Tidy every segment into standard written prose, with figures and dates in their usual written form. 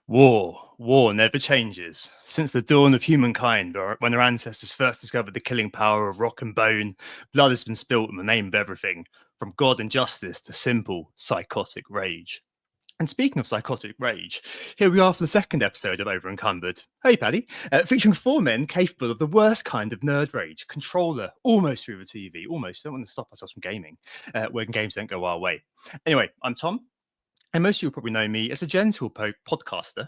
War never changes. Since the dawn of humankind, or when our ancestors first discovered the killing power of rock and bone, blood has been spilt in the name of everything, from God and justice to simple psychotic rage. And speaking of psychotic rage, here we are for the second episode of Over Encumbered. Hey, Paddy, featuring four men capable of the worst kind of nerd rage, controller, almost through the TV, almost. Don't want to stop ourselves from gaming when games don't go our way. Anyway, I'm Tom. And most of you will probably know me as a gentle podcaster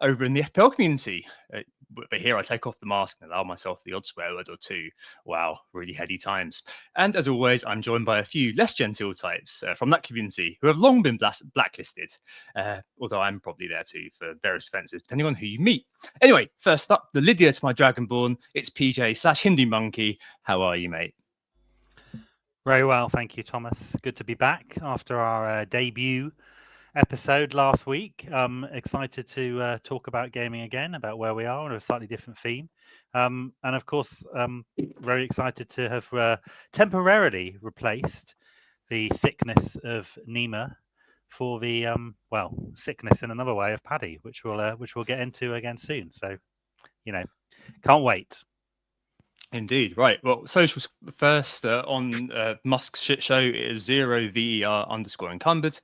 over in the FPL community. But here I take off the mask and allow myself the odd swear word or two. Wow, really heady times. And as always, I'm joined by a few less genteel types from that community who have long been blacklisted. Although I'm probably there too for various offences, depending on who you meet. Anyway, first up, the Lydia to my Dragonborn. It's PJ/Hindi Monkey. How are you, mate? Very well, thank you, Thomas. Good to be back after our debut episode last week. Excited to talk about gaming again, about where we are on a slightly different theme. And of course, very excited to have temporarily replaced the sickness of Nima for the sickness in another way of Paddy, which we'll get into again soon. So, can't wait. Indeed, right. Well, socials first on Musk's shit show is 0VER_encumbered.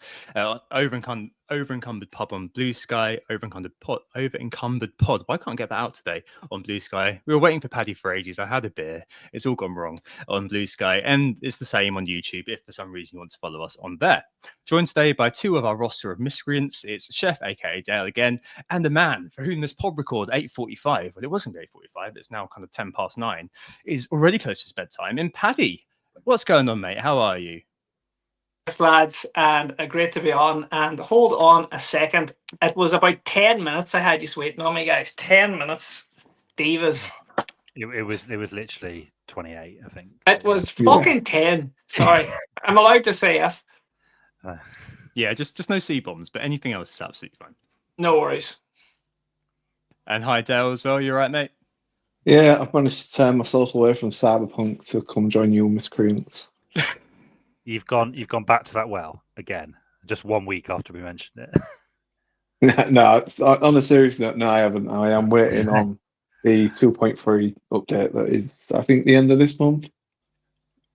Over Encumbered Pub on Bluesky, Over Encumbered Pod. Why can't I get that out today on Bluesky? We were waiting for Paddy for ages. I had a beer. It's all gone wrong on Bluesky, and it's the same on YouTube if for some reason you want to follow us on there. Joined today by two of our roster of miscreants. It's Chef, aka Dale again, and a man for whom this pod record 8:45. Well, it wasn't 8:45. It's now kind of 9:10 is already close to his bedtime. And Paddy, what's going on, mate? How are you? Yes, lads, and great to be on. And hold on a second. It was about 10 minutes I had you waiting on me, guys. 10 minutes. Divas. It was literally 28, I think. It was fucking 10. Sorry. I'm allowed to say F. Yeah, just no C-bombs, but anything else is absolutely fine. No worries. And hi, Dale, as well. You all right, mate? Yeah, I've managed to turn myself away from Cyberpunk to come join you miscreants. You've gone back to that well again, just 1 week after we mentioned it. No, on a serious note, no, I haven't. I am waiting on the 2.3 update that is, I think, the end of this month.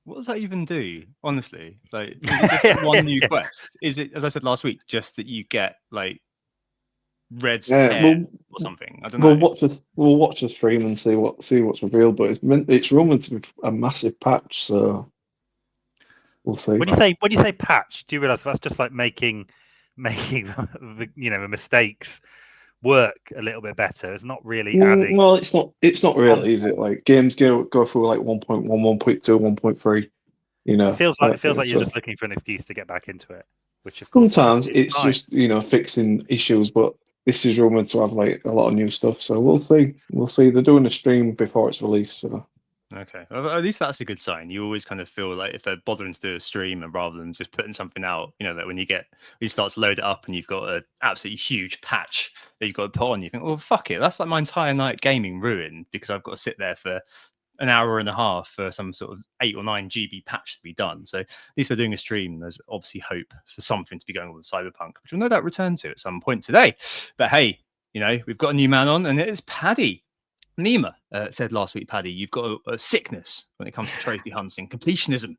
What does that even do, honestly? Like, is it just one new quest? Is it, as I said last week, just that you get, like, red hair or something? I don't know. We'll watch the stream and see what's revealed, but it's rumored to be a massive patch, so we'll see. When you say patch, do you realise that's just like making the mistakes work a little bit better? It's not really adding. Well, it's not really, is it? Like games go through like 1.1, 1.2, 1.3. It feels like you're just looking for an excuse to get back into it. Which of course sometimes it's fine. Just fixing issues, but this is rumored to have like a lot of new stuff. So we'll see. They're doing a stream before it's released. So. Okay, well, at least that's a good sign. You always kind of feel like if they're bothering to do a stream and rather than just putting something out, that when you start to load it up and you've got an absolutely huge patch that you've got to put on, you think, well, fuck it, that's like my entire night gaming ruined because I've got to sit there for an hour and a half for some sort of 8 or 9 GB patch to be done. So at least we're doing a stream. There's obviously hope for something to be going on with Cyberpunk, which we'll no doubt return to at some point today. But hey, we've got a new man on, and it is Paddy. Nima said last week, Paddy, you've got a sickness when it comes to trophy hunting, completionism.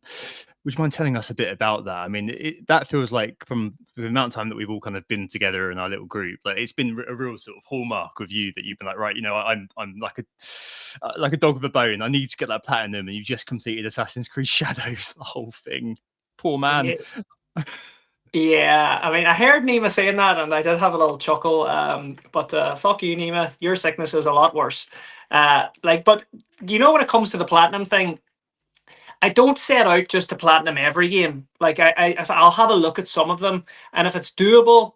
Would you mind telling us a bit about that? I mean, that feels like from the amount of time that we've all kind of been together in our little group, like it's been a real sort of hallmark of you that you've been like, right, I'm like a dog with a bone. I need to get that platinum, and you've just completed Assassin's Creed Shadows, the whole thing. Poor man. Yeah, I mean, I heard Nima saying that, and I did have a little chuckle. But fuck you, Nima. Your sickness is a lot worse. But when it comes to the platinum thing, I don't set out just to platinum every game. Like I'll have a look at some of them, and if it's doable,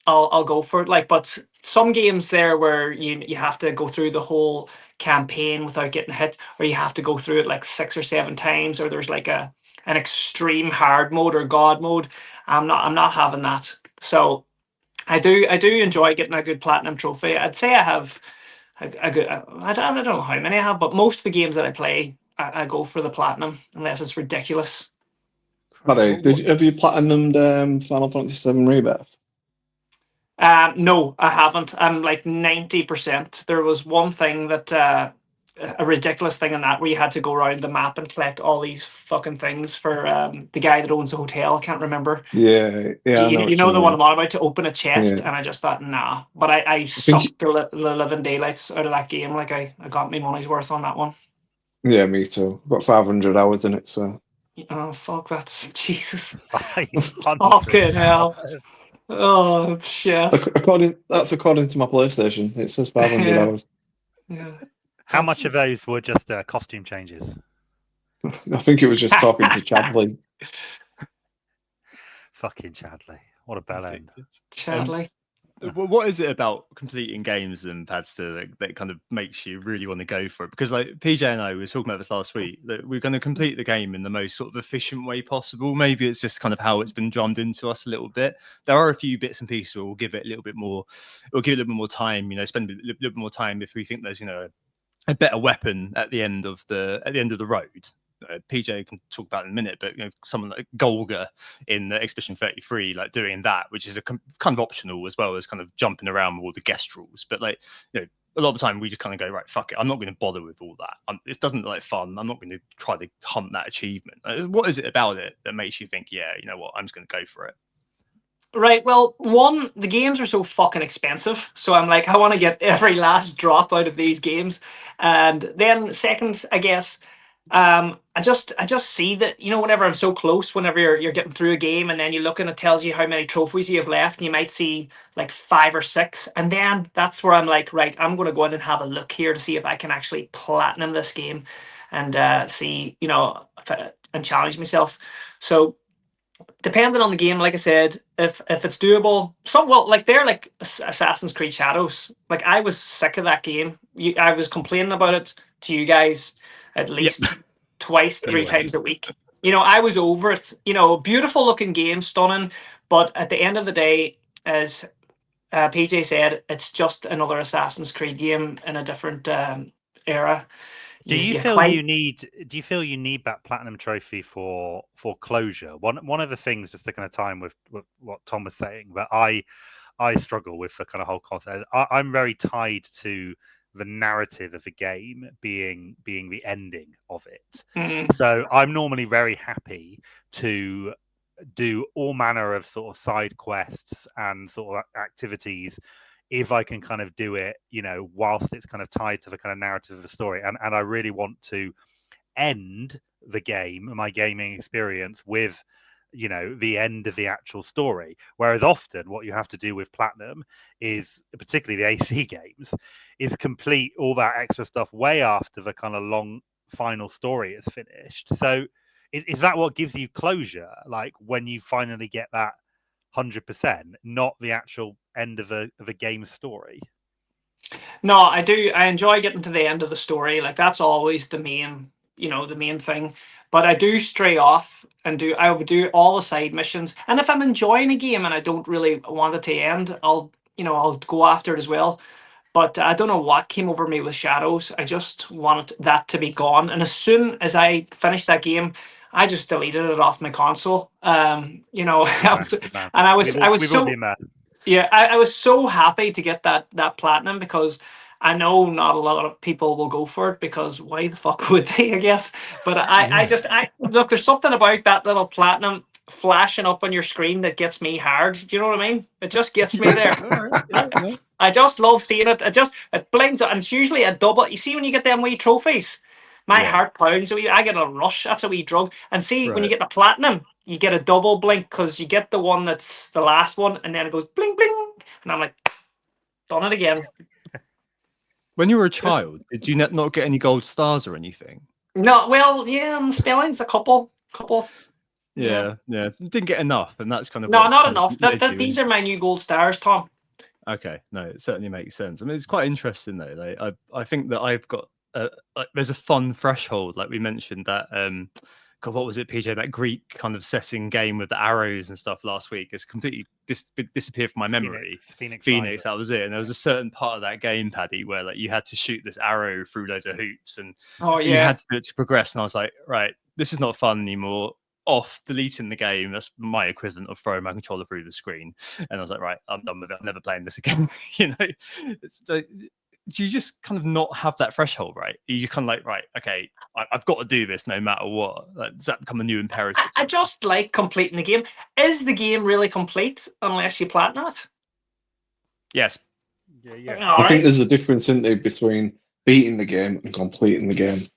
I'll go for it. Like, but some games there where you have to go through the whole campaign without getting hit, or you have to go through it like 6 or 7 times, or there's like an extreme hard mode or god mode. I'm not having that. So I do enjoy getting a good platinum trophy. I'd say I have a good. I don't know how many I have, but most of the games that I play, I go for the platinum unless it's ridiculous. Paddy, have you platinumed Final Fantasy VII Rebirth? No, I haven't. I'm like 90%. There was one thing that a ridiculous thing in that where you had to go around the map and collect all these fucking things for the guy that owns the hotel. I can't remember. Yeah, I know You what know you the one mean. I'm on about, to open a chest, Yeah. and I just thought, nah. But I think- sucked the living daylights out of that game. Like I got my money's worth on that one. Yeah, me too. Got 500 hours in it, so Oh fuck, that's Jesus. 500 Fucking hell. hours. Oh shit. that's according to my PlayStation. It says 500 Yeah. hours. Yeah. How much of those were just costume changes? I think it was just talking to Chadley. Fucking Chadley. What a bell end. Chadley. What is it about completing games then, Padster, that kind of makes you really want to go for it? Because like PJ and I were talking about this last week, that we're going to complete the game in the most sort of efficient way possible. Maybe it's just kind of how it's been drummed into us a little bit. There are a few bits and pieces where we'll give it a little bit more, we'll give it a little bit more time, spend a little bit more time if we think there's, a better weapon at the end of the road. PJ can talk about it in a minute, but someone like Golga in the Expedition 33, like doing that, which is a kind of optional as well as kind of jumping around with all the guest rules. But like, a lot of the time we just kind of go, right, fuck it, I'm not going to bother with all that. It doesn't look like fun. I'm not going to try to hunt that achievement. What is it about it that makes you think, yeah, you know what, I'm just going to go for it? Right. Well, one, the games are so fucking expensive, so I'm like, I want to get every last drop out of these games. And then second, I guess, I just see that, whenever I'm so close, whenever you're getting through a game, and then you look and it tells you how many trophies you have left, and you might see like 5 or 6, and then that's where I'm like, right, I'm going to go in and have a look here to see if I can actually platinum this game, and see, and challenge myself. So, depending on the game, like I said, if it's doable, like they're like Assassin's Creed Shadows. Like I was sick of that game. I was complaining about it to you guys at least twice, 3 times a week. I was over it. Beautiful looking game, stunning, but at the end of the day, as PJ said, it's just another Assassin's Creed game in a different era. Do you feel you need that platinum trophy for closure? One of the things, just to kind of time with what Tom was saying, but I struggle with the kind of whole concept. I'm very tied to the narrative of the game being the ending of it. Mm. So I'm normally very happy to do all manner of sort of side quests and sort of activities if I can kind of do it, whilst it's kind of tied to the kind of narrative of the story. And I really want to end the game, my gaming experience, with, the end of the actual story. Whereas often what you have to do with Platinum is, particularly the AC games, is complete all that extra stuff way after the kind of long final story is finished. So is that what gives you closure? Like when you finally get that 100%, not the actual end of a game story? No, I do. I enjoy getting to the end of the story. Like that's always the main, the main thing. But I do stray off and I would do all the side missions. And if I'm enjoying a game and I don't really want it to end, I'll go after it as well. But I don't know what came over me with Shadows. I just wanted that to be gone. And as soon as I finished that game, I just deleted it off my console. I was so yeah, I was so happy to get that platinum, because I know not a lot of people will go for it, because why the fuck would they, I guess. But I look, there's something about that little platinum flashing up on your screen that gets me hard. Do you know what I mean? It just gets me there. I just love seeing it. It blinks, and it's usually a double. You see when you get them wee trophies, my heart pounds. I get a rush. That's a wee drug. And see, when you get the platinum, you get a double blink, because you get the one that's the last one, and then it goes bling bling, and I'm like, done it again. When you were a child, did you not get any gold stars or anything? No, well, yeah, and spellings, a couple. Yeah. You didn't get enough, and that's kind of no, not enough. These are my new gold stars, Tom. Okay, no, it certainly makes sense. I mean, it's quite interesting though. Like, I think that I've got there's a fun threshold, like we mentioned that. God, what was it, PJ? That Greek kind of setting game with the arrows and stuff last week has completely disappeared from my memory. Phoenix, that was it. And there was a certain part of that game, Paddy, where like you had to shoot this arrow through loads of hoops, and you had to do it to progress. And I was like, right, this is not fun anymore. off deleting the game. That's my equivalent of throwing my controller through the screen. And I was like, right, I'm done with it. I'm never playing this again. So, do you just kind of not have that threshold, right? You kind of like, right, okay, I've got to do this no matter what. Like, does that become a new imperative? I just like completing the game. Is the game really complete unless you platinum it? Yes. Yeah. I think there's a difference, isn't there, between beating the game and completing the game.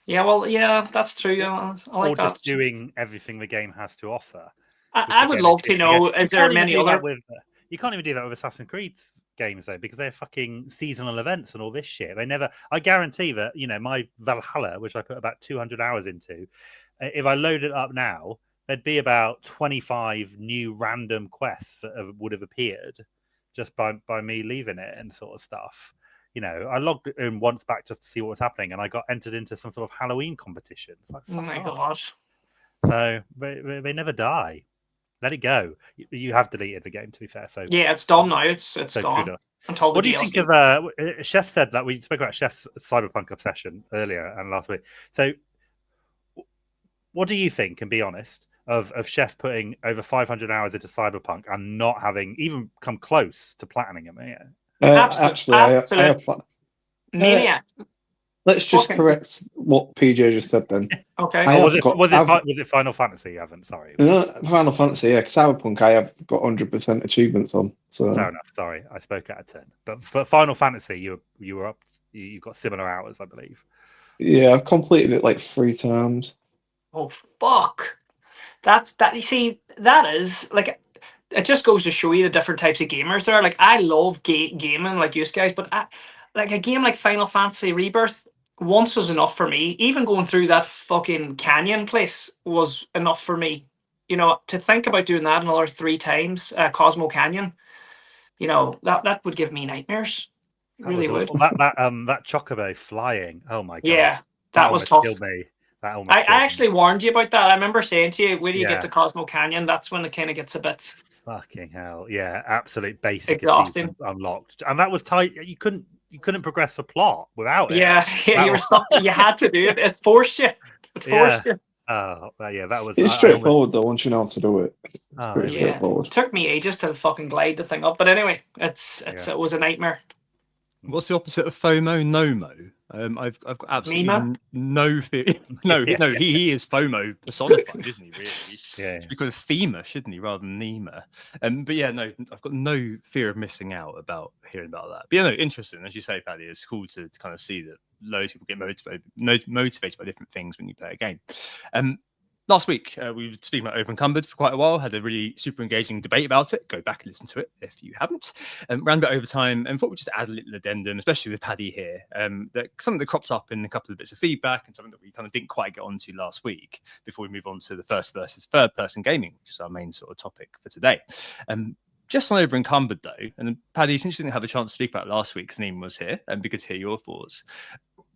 Yeah, well, yeah, that's true. I like Or that. just doing everything the game has to offer. I would love to know, is there many other... You can't even do that with Assassin's Creed games, though, because they're fucking seasonal events and all this shit. They never... I guarantee that, my Valhalla, which I put about 200 hours into, if I load it up now, there'd be about 25 new random quests that would have appeared just by me leaving it and sort of stuff. I logged in once back just to see what was happening, and I got entered into some sort of Halloween competition. It's like, Oh my God. God. So they never die. Let it go. You have deleted the game, to be fair. So yeah, it's done now. It's so gone. kudos. Until the What do you think of Chef said that we spoke about Chef's cyberpunk obsession earlier and last week. So what do you think, and be honest, of Chef putting over 500 hours into cyberpunk and not having even come close to platinum it? Actually, I have Maniac. Let's just correct what PJ just said then. Okay. Was it Final Fantasy you haven't? Sorry. Final Fantasy, yeah. Cyberpunk, I have got 100% achievements on. So fair enough. Sorry, I spoke out of turn. But for Final Fantasy, you were up. You got similar hours, I believe. Yeah, I've completed it like 3 times. Oh fuck! That's that. You see, that is like, it just goes to show you the different types of gamers there. Like, I love gaming, like you guys, but like a game like Final Fantasy Rebirth, once was enough for me. Even going through that fucking canyon place was enough for me. To think about doing that another 3 times, Cosmo Canyon, that would give me nightmares. It really would. That chocobo flying. Oh my God. Yeah, that was tough. Killed me. I actually warned you about that. I remember saying to you, when you get Yeah. to Cosmo Canyon, that's when it kind of gets a bit fucking hell. Yeah, absolute basic exhausting. achievement unlocked, and that was tight. You couldn't progress the plot without it. Yeah, you were stuck. You had to do it. It forced you. It forced you. Oh, yeah, that was. It's straightforward though. Once you know how to do it, it's pretty straightforward. It took me ages to fucking glide the thing up, but anyway, it was a nightmare. What's the opposite of FOMO? NOMO. I've got absolutely no fear. No, he is FOMO personified, isn't he? Really? Yeah. Should be called FEMA, shouldn't he, rather than NEMA? But yeah, no, I've got no fear of missing out about hearing about that. But yeah, no, interesting, as you say, Paddy. It's cool to kind of see that loads of people get motivated by different things when you play a game. Last week, we were speaking about Over Encumbered for quite a while, had a really super engaging debate about it. Go back and listen to it if you haven't. Ran a bit over time and thought we'd just add a little addendum, especially with Paddy here. That something that cropped up in a couple of bits of feedback and something that we kind of didn't quite get onto last week before we move on to the first versus third person gaming, which is our main sort of topic for today. Just on Over Encumbered, though, and Paddy, since you didn't have a chance to speak about it last week, because Neem was here, and be good to hear your thoughts.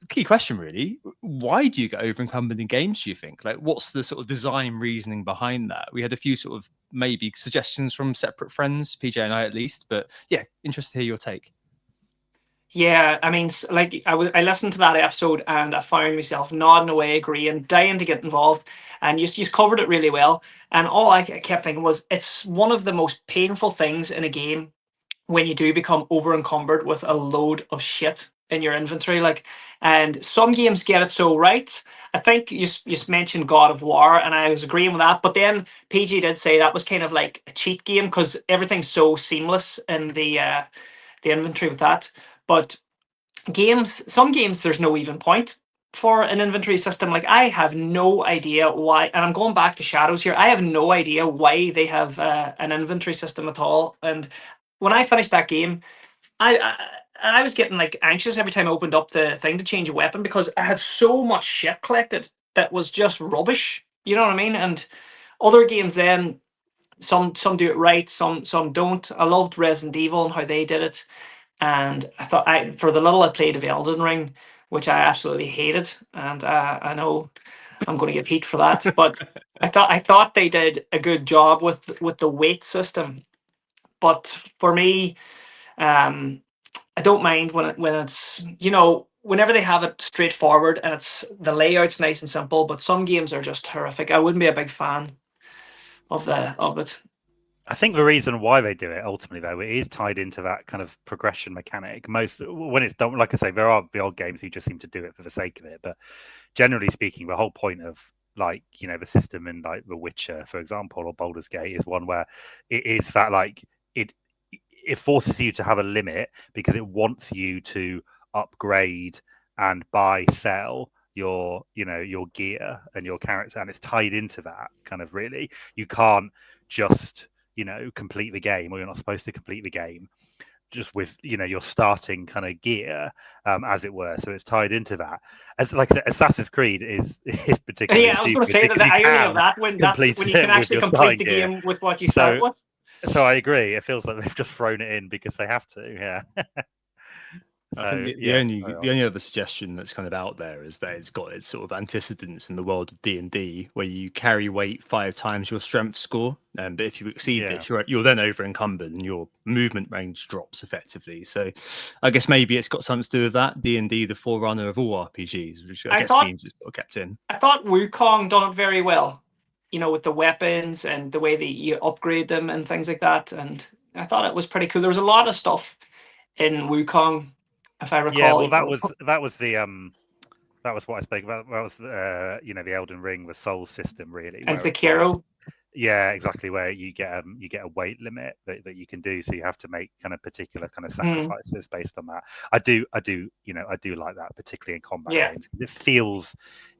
Key question, really. Why do you get over encumbered in games, do you think? Like, what's the sort of design reasoning behind that? We had a few sort of maybe suggestions from separate friends, PJ and I at least, but yeah, interested to hear your take. Yeah, I mean, like, I listened to that episode and I found myself nodding away, agreeing, dying to get involved, and you covered it really well. And all I kept thinking was, it's one of the most painful things in a game when you do become over encumbered with a load of shit in your inventory. Like, and some games get it so right. I think you mentioned God of War, and I was agreeing with that. But then PG did say that was kind of like a cheat game because everything's so seamless in the inventory with that. But some games, there's no even point for an inventory system. Like, I have no idea why, and I'm going back to Shadows here. I have no idea why they have an inventory system at all. And when I finished that game, I was getting like anxious every time I opened up the thing to change a weapon because I had so much shit collected that was just rubbish. You know what I mean? And other games then, some do it right, some don't. I loved Resident Evil and how they did it. And I thought, for the little I played of Elden Ring, which I absolutely hated, and I know I'm going to get heat for that, but I thought they did a good job with the weight system. But for me, I don't mind when it's whenever they have it straightforward and it's the layout's nice and simple, but some games are just horrific. I wouldn't be a big fan of it. I think the reason why they do it ultimately, though, it is tied into that kind of progression mechanic. Most when it's done, like I say, there are the old games who just seem to do it for the sake of it. But generally speaking, the whole point of the system in like The Witcher, for example, or Baldur's Gate is one where it is that like it forces you to have a limit because it wants you to upgrade and buy, sell your gear and your character, and it's tied into that kind of really. You can't just complete the game, or you're not supposed to complete the game just with your starting kind of gear, as it were. So it's tied into that. As like I said, Assassin's Creed is particularly I was going to say that the irony of that when you can actually complete the game with what you start with. So I agree. It feels like they've just thrown it in because they have to. Yeah. I think the only other suggestion that's kind of out there is that it's got its sort of antecedents in the world of D&D, where you carry weight 5 times your strength score, but if you exceed it, you're then over encumbered and your movement range drops effectively. So I guess maybe it's got something to do with that. D&D, the forerunner of all RPGs, which I guess means it's sort of kept in. I thought Wukong done it very well, with the weapons and the way that you upgrade them and things like that. And I thought it was pretty cool. There was a lot of stuff in Wukong, if I recall. Yeah, well, that was what I spoke about. That was the Elden Ring, the Soul system, really. And Sekiro. Yeah, exactly. Where you get a weight limit that you can do, so you have to make kind of particular kind of sacrifices based on that. I do like that, particularly in combat games. It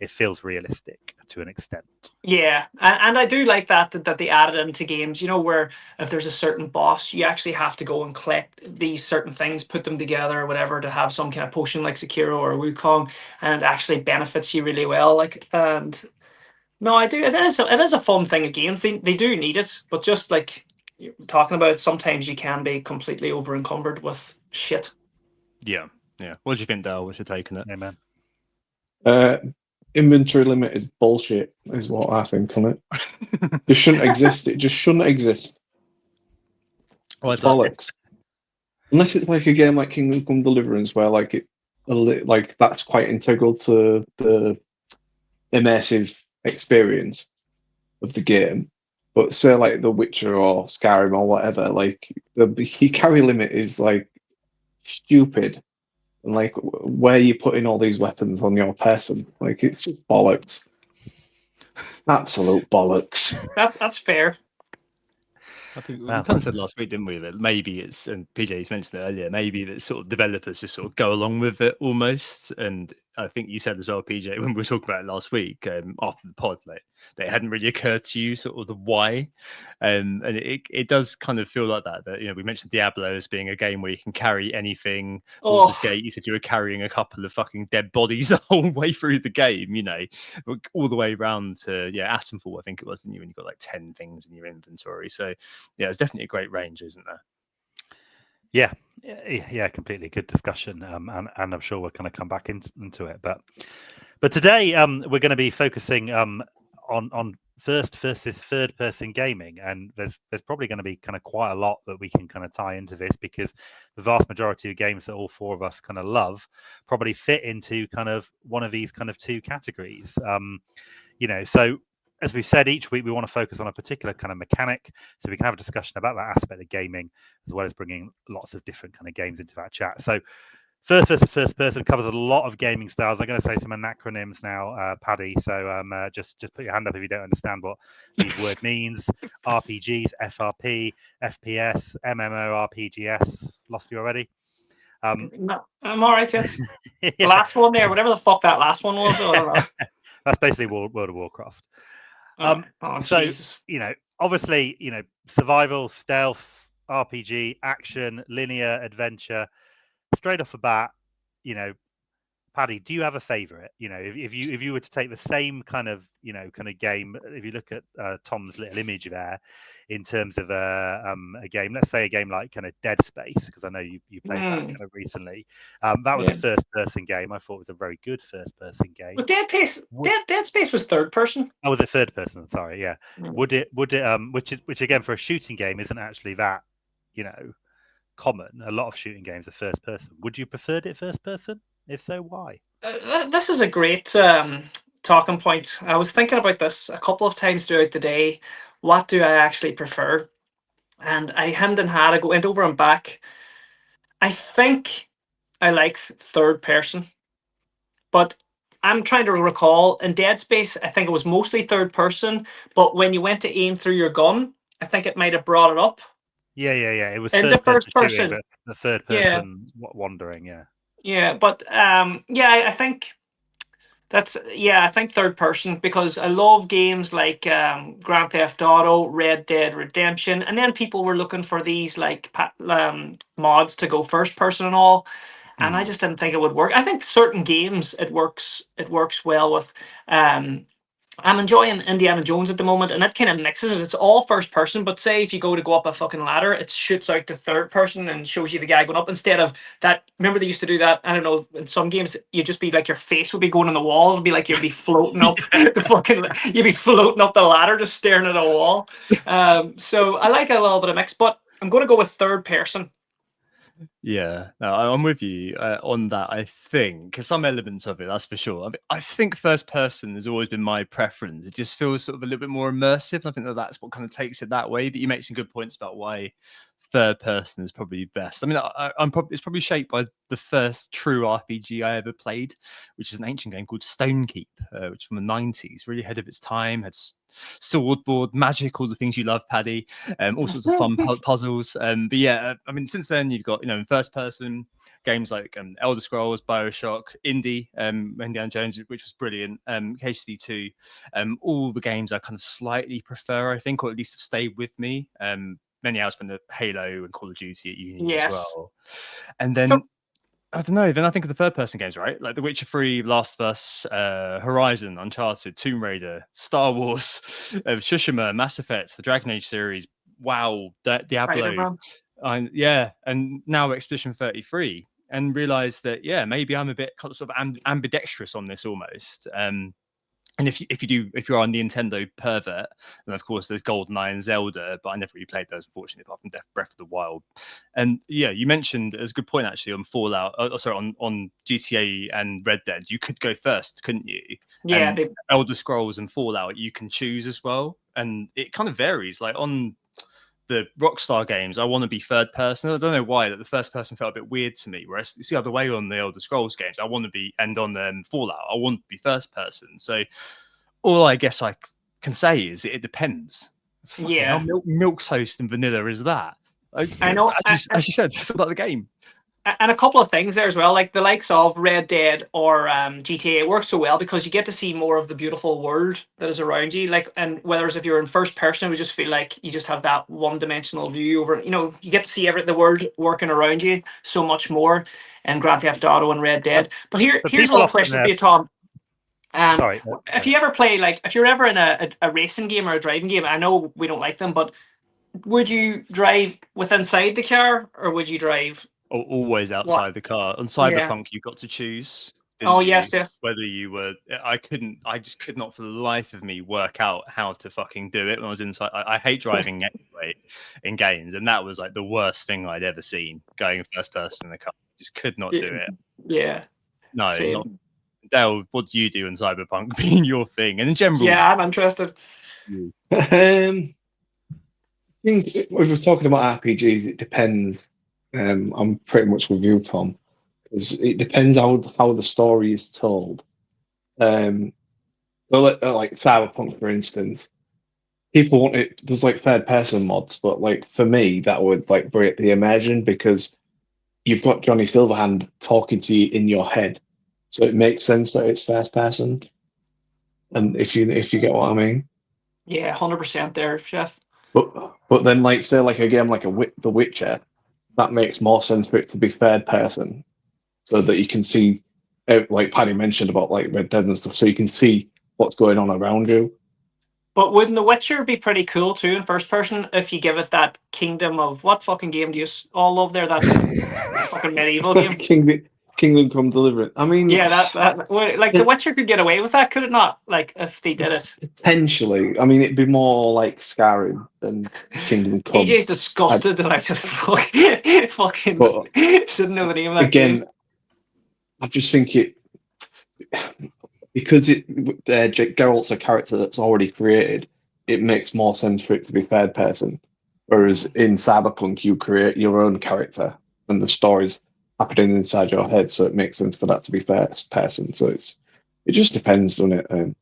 feels realistic to an extent. Yeah, and I do like that they added into games. Where if there's a certain boss, you actually have to go and collect these certain things, put them together, or whatever, to have some kind of potion like Sekiro or Wukong, and it actually benefits you really well. No, I do. It is a fun thing of games. They do need it, but just like you're talking about, sometimes you can be completely over encumbered with shit. Yeah. What do you think, Dale? What's your take on it? Amen. Inventory limit is bullshit, is what I think on it. It shouldn't exist. It just shouldn't exist. What's bollocks? Unless it's like a game like Kingdom Come Deliverance, where like that's quite integral to the immersive experience of the game. But say like The Witcher or Skyrim or whatever, like the carry limit is like stupid, and like where you putting all these weapons on your person, like it's just bollocks, absolute bollocks. That's fair. I think we kind of said last week, didn't we, that maybe it's, and PJ's mentioned it earlier, maybe that sort of developers just sort of go along with it almost. And I think you said as well, PJ, when we were talking about it last week after the pod, like that it hadn't really occurred to you sort of the why. And it does kind of feel like that we mentioned Diablo as being a game where you can carry anything. Baldur's Gate, you said you were carrying a couple of fucking dead bodies the whole way through the game, all the way around to Atomfall, I think it was, and you got like 10 things in your inventory. So yeah, it's definitely a great range, isn't there? Yeah, completely. Good discussion, and I'm sure we're going to come back into it. But today we're going to be focusing on first versus third person gaming, and there's probably going to be kind of quite a lot that we can kind of tie into this, because the vast majority of games that all four of us kind of love probably fit into kind of one of these kind of two categories. So as we said, each week we want to focus on a particular kind of mechanic, so we can have a discussion about that aspect of gaming, as well as bringing lots of different kind of games into that chat. So first versus first person covers a lot of gaming styles. I'm going to say some acronyms now, Paddy. So just put your hand up if you don't understand what these word means. RPGs, FRP, FPS, MMORPGs. Lost you already? No, I'm all right, yes. The last one there, whatever the fuck that last one was. I don't know. That's basically World of Warcraft. So Jesus. Obviously, survival, stealth, RPG, action, linear adventure. Straight off the bat, Paddy, do you have a favorite? If you were to take the same kind of game, if you look at Tom's little image there, in terms of a game, let's say a game like kind of Dead Space, because I know you played that kind of recently. That was a first person game. I thought it was a very good first person game. But Dead Space was third person. Oh, was it third person? Sorry, yeah. Would it which again for a shooting game isn't actually that common. A lot of shooting games are first person. Would you prefer it first person? If so, why? This is a great talking point. I was thinking about this a couple of times throughout the day. What do I actually prefer? And I hemmed and had. I went over and back. I think I like third person, but I'm trying to recall in Dead Space. I think it was mostly third person, but when you went to aim through your gun, I think it might have brought it up. Yeah. It was In the third person first shooting, person, but the third yeah, person wandering. Yeah. yeah, but yeah, I think I think third person because I love games like Grand Theft Auto, Red Dead Redemption, and then people were looking for these like mods to go first person and all, and I just didn't think it would work. I think certain games it works well with. I'm enjoying Indiana Jones at the moment, and that kind of mixes it. It's all first person, but say if you go up a fucking ladder, it shoots out to third person and shows you the guy going up instead of that. Remember they used to do that? I don't know. In some games, you'd just be like your face would be going on the wall. It'd be like you'd be floating up the fucking. You'd be floating up the ladder, just staring at a wall. So I like a little bit of mix, but I'm going to go with third person. Yeah, no, I'm with you on that. I think some elements of it, that's for sure. I think first person has always been my preference. It just feels sort of a little bit more immersive. I think that's what kind of takes it that way. But you make some good points about why third person is probably best. I mean, it's probably shaped by the first true RPG I ever played, which is an ancient game called Stonekeep, which is from the 90s, really ahead of its time. Had swordboard, magic, all the things you love, Paddy, all sorts of fun puzzles. But yeah, I mean, since then you've got in first person games like Elder Scrolls, BioShock, Indiana Jones, which was brilliant, KCD2, all the games I kind of slightly prefer, I think, or at least have stayed with me. Many else been the Halo and Call of Duty at uni as well. And then I don't know. Then I think of the third-person games, right? Like The Witcher 3, Last of Us, Horizon, Uncharted, Tomb Raider, Star Wars, Tsushima, Mass Effect, the Dragon Age series, WoW, Diablo, and now Expedition 33, and realised that maybe I'm a bit sort of ambidextrous on this almost. And if you're on the Nintendo pervert, then of course there's GoldenEye and Zelda, but I never really played those, unfortunately, apart from Breath of the Wild. And yeah, you mentioned as a good point actually on Fallout, on GTA and Red Dead, you could go first, couldn't you? Yeah, Elder Scrolls and Fallout, you can choose as well, and it kind of varies. Like on the Rockstar games, I want to be third person. I don't know why that the first person felt a bit weird to me. Whereas it's the other way on the Elder Scrolls games. I want to be, and on Fallout, I want to be first person. So all I guess I can say is it depends. Yeah, how milk toast and vanilla is that? I know. As you said, it's about the game. And a couple of things there as well, like the likes of Red Dead or GTA, it works so well because you get to see more of the beautiful world that is around you. Like, and whereas if you're in first person, it would just feel like you just have that one-dimensional view over. You get to see the world working around you so much more in Grand Theft Auto and Red Dead. But here's a little question for you, Tom. Sorry. If you ever play, like, if you're ever in a racing game or a driving game, I know we don't like them, but would you drive with inside the car or would you drive? Always outside the car. On Cyberpunk, you got to choose. Yes. Whether you were, I just could not for the life of me work out how to fucking do it when I was inside. I hate driving anyway in games, and that was like the worst thing I'd ever seen. Going first person in the car, just could not do it. Yeah. No, not. Dale, what do you do in Cyberpunk being your thing? And in general, yeah, I'm interested. I think if we're talking about RPGs, it depends. I'm pretty much with you, Tom, because it depends how the story is told. So like Cyberpunk, for instance, people want it. There's like third person mods, but like for me, that would like break the immersion because you've got Johnny Silverhand talking to you in your head, so it makes sense that it's first person. And if you get what I mean. Yeah, 100% there, Chef. But then, like, say, like a game like The Witcher, that makes more sense for it to be third person, so that you can see, like Paddy mentioned about like Red Dead and stuff, so you can see what's going on around you. But wouldn't The Witcher be pretty cool too in first person if you give it that kingdom of what fucking game do you all love there? That fucking medieval game. Kingdom Come Deliverance. I mean, yeah, that like The Witcher could get away with that, could it not? Like if they did it potentially. I mean, it'd be more like Skyrim than Kingdom Come. AJ's disgusted that I just fucking didn't know the name of that game. I just think because Geralt's a character that's already created, it makes more sense for it to be third person. Whereas in Cyberpunk, you create your own character and the story's happening inside your head, so it makes sense for that to be first person. So it just depends, doesn't it?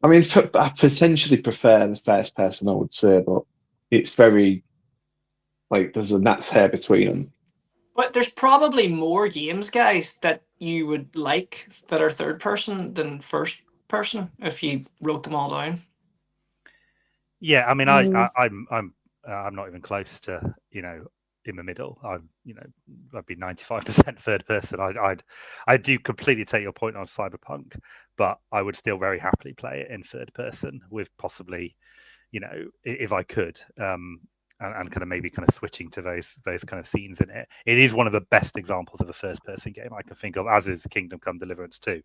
I mean, I potentially prefer the first person, I would say, but it's very like there's a gnat's hair between them. But there's probably more games, guys, that you would like that are third person than first person if you wrote them all down. Yeah, I mean, I'm not even close to in the middle. I'd be 95% third person. I do completely take your point on Cyberpunk, but I would still very happily play it in third person with possibly, if I could, and kind of maybe kind of switching to those kind of scenes in it. It is one of the best examples of a first person game I can think of, as is Kingdom Come Deliverance 2.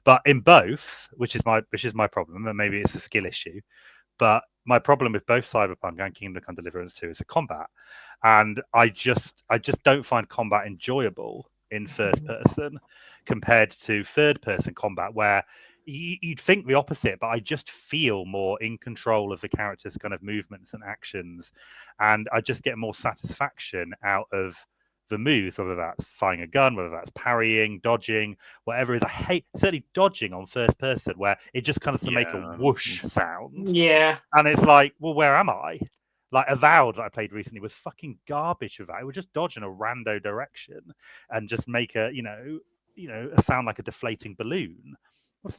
But in both, which is my problem, and maybe it's a skill issue, but my problem with both Cyberpunk and Kingdom Come Deliverance 2 is the combat. And I just don't find combat enjoyable in first person compared to third person combat, where you'd think the opposite, but I just feel more in control of the character's kind of movements and actions. And I just get more satisfaction out of the moves, whether that's firing a gun, whether that's parrying, dodging, whatever it is. I hate certainly dodging on first person, where it just kind of to make a whoosh sound. Yeah. And it's like, well, where am I? Like Avowed that I played recently was fucking garbage with that. It would just dodge in a rando direction and just make a sound like a deflating balloon.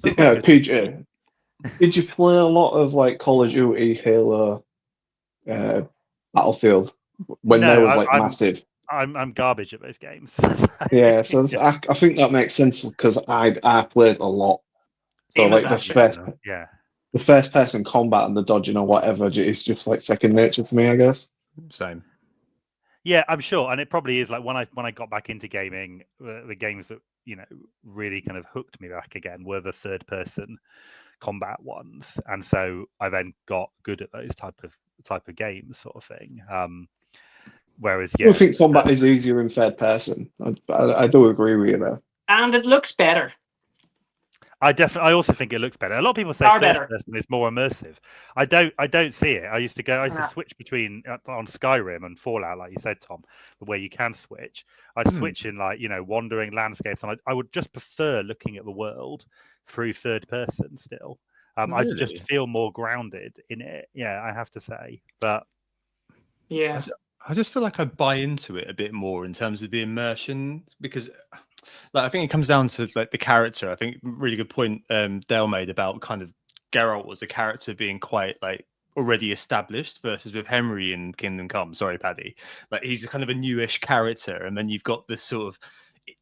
Yeah, PJ. Did you play a lot of like Call of Duty, Halo, Battlefield when there was like massive? I'm garbage at those games. Yeah, so I think that makes sense because I played a lot. So like the first person combat and the dodging or whatever is just like second nature to me, I guess. Same. Yeah, I'm sure, and it probably is. Like when I got back into gaming, the games that really kind of hooked me back again were the third person combat ones, and so I then got good at those type of games, sort of thing. Whereas, I think combat is easier in third person. I do agree with you there, and it looks better. I also think it looks better. A lot of people say first person is more immersive. I don't see it. I used to switch between on Skyrim and Fallout, like you said, Tom, where you can switch. I'd switch in wandering landscapes, and I would just prefer looking at the world through third person still. Really? I just feel more grounded in it. Yeah, I have to say. But yeah, I just feel like I buy into it a bit more in terms of the immersion, because I think it comes down to like the character. I think really good point Dale made about kind of Geralt as a character being quite like already established versus with Henry in Kingdom Come. Sorry, Paddy. Like he's kind of a newish character, and then you've got this sort of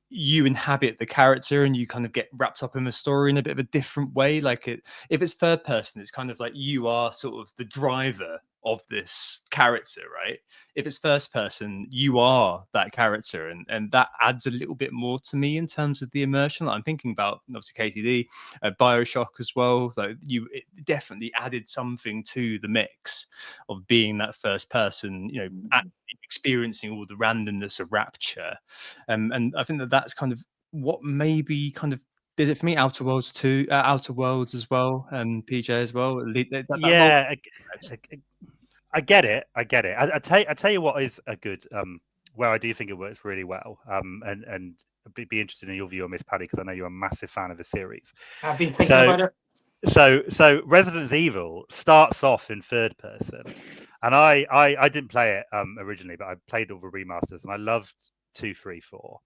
you inhabit the character and you kind of get wrapped up in the story in a bit of a different way. Like if it's third person, it's kind of like you are sort of the driver of this character, right? If it's first person, you are that character, and that adds a little bit more to me in terms of the immersion. I'm thinking about obviously KTD, Bioshock as well. Like it definitely added something to the mix of being that first person, experiencing all the randomness of Rapture, and I think that's kind of what maybe kind of did it for me. Outer Worlds too, Outer Worlds as well, and PJ as well. I get it. I tell you what is a good where I do think it works really well. And be interested in your view on this, Paddy, because I know you're a massive fan of the series. I've been thinking about it. So Resident Evil starts off in third person, and I didn't play it originally, but I played all the remasters, and I loved 2, 3, 4.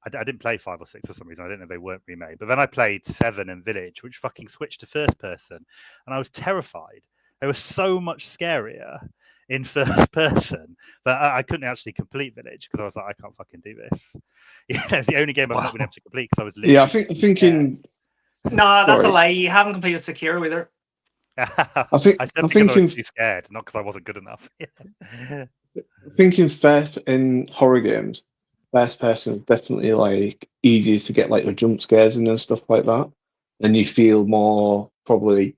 I didn't play 5 or 6 for some reason. I didn't know they weren't remade. But then I played 7 and Village, which fucking switched to first person, and I was terrified. They were so much scarier in first person that I couldn't actually complete Village because I was like, I can't fucking do this. It's the only game I've not been able to complete because I was literally. Yeah, I'm thinking. No, that's a lie. You haven't completed Secure either. I was too scared, not because I wasn't good enough. Thinking first in horror games, first person is definitely like easier to get like the jump scares in and stuff like that, and you feel more probably.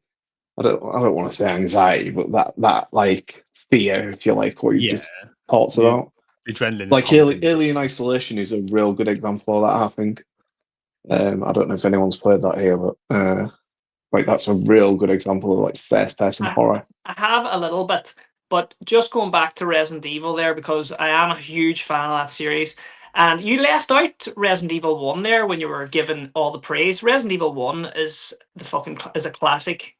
I don't want to say anxiety, but that like fear, if you like, what you just talked about. Adrenaline. Like Alien Isolation is a real good example of that, I think. I don't know if anyone's played that here, but like that's a real good example of like first-person horror. I have a little bit, but just going back to Resident Evil there, because I am a huge fan of that series. And you left out Resident Evil 1 there when you were given all the praise. Resident Evil 1 is is a classic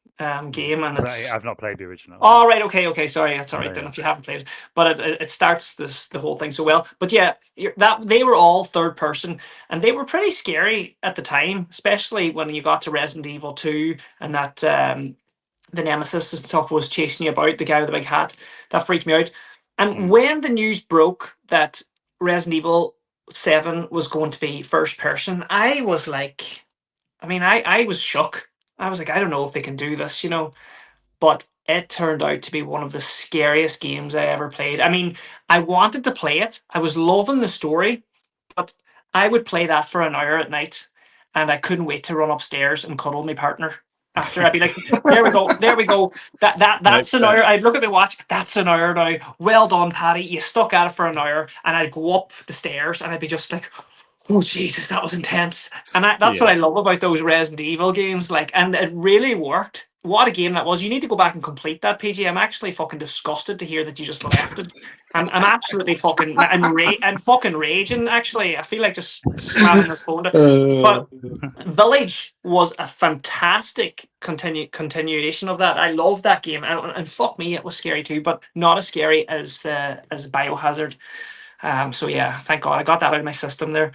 game, and it's... I've not played the original. Oh, right, okay, sorry, that's all right Yeah, then yeah. if you haven't played it. But it starts the whole thing so well. But yeah, that they were all third person, and they were pretty scary at the time, especially when you got to Resident Evil 2 and that the Nemesis and stuff was chasing you about, the guy with the big hat. That freaked me out. And when the news broke that Resident Evil 7 was going to be first person, I was like, I was shook. I was like, I don't know if they can do this, but it turned out to be one of the scariest games I ever played. I mean, I wanted to play it. I was loving the story, but I would play that for an hour at night, and I couldn't wait to run upstairs and cuddle my partner. After I'd be like, there we go. That's an hour. I'd look at my watch. That's an hour now. Well done, Paddy. You stuck at it for an hour, and I'd go up the stairs, and I'd be just like, oh Jesus, that was intense. And that's what I love about those Resident Evil games. Like, and it really worked. What a game that was. You need to go back and complete that, PG. I'm actually fucking disgusted to hear that you just left it. I'm absolutely fucking I'm fucking raging, actually. I feel like just slamming this phone down. But Village was a fantastic continuation of that. I love that game. And fuck me, it was scary too, but not as scary as Biohazard. So yeah, thank God I got that out of my system there.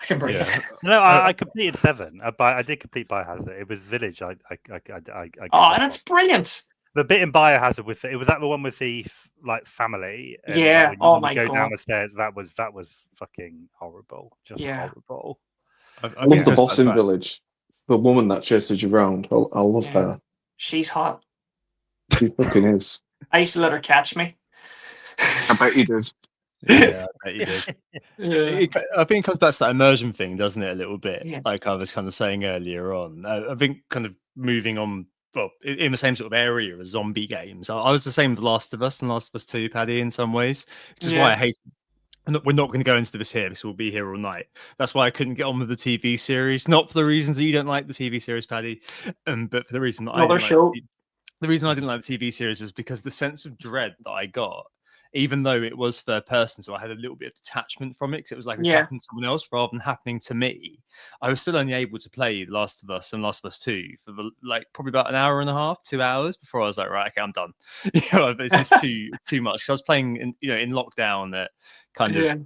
I can breathe. Yeah. No, I completed 7. I did complete Biohazard. It was Village. I and it's brilliant. The bit in Biohazard with was that the one with the like family? And, yeah. Like, when you go down the stairs. That was fucking horrible. Just horrible. I love the boss in Village. The woman that chases you around. I love her. She's hot. She fucking is. I used to let her catch me. I bet you did. Yeah, I bet you did. I think it comes back to that immersion thing, doesn't it, a little bit? Yeah. Like I was kind of saying earlier on. I think kind of moving on, well, in the same sort of area as zombie games. I was the same with Last of Us and Last of Us 2, Paddy, in some ways. Which is why I hate... We're not going to go into this here because we'll be here all night. That's why I couldn't get on with the TV series. Not for the reasons that you don't like the TV series, Paddy, but for the reason that the reason I didn't like the TV series is because the sense of dread that I got, even though it was third person, so I had a little bit of detachment from it because it was like it was happening to someone else rather than happening to me. I was still only able to play Last of Us and Last of Us 2 for probably about an hour and a half, 2 hours before I was like, right, okay, I'm done. It's just too much. So I was playing in lockdown at kind of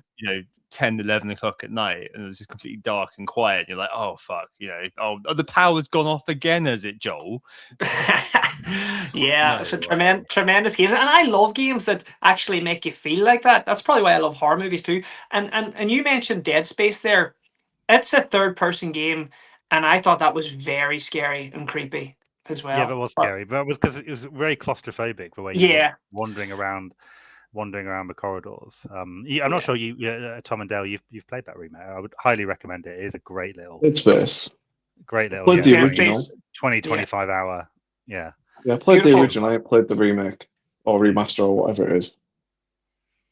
10, 11 o'clock at night, and it was just completely dark and quiet. And you're like, oh fuck, the power's gone off again, has it, Joel? It's a tremendous game, and I love games that actually make you feel like that. That's probably why I love horror movies too. And you mentioned Dead Space there. It's a third-person game, and I thought that was very scary and creepy as well. Yeah, it was scary, but it was because it was very claustrophobic the way you were wandering around the corridors. I'm not sure Tom and Dale, you've played that remake. I would highly recommend it. It is a great little. It's this. Great little. Played the original. 25 hour. Yeah. Yeah, I played the original. I played the remake or remaster or whatever it is.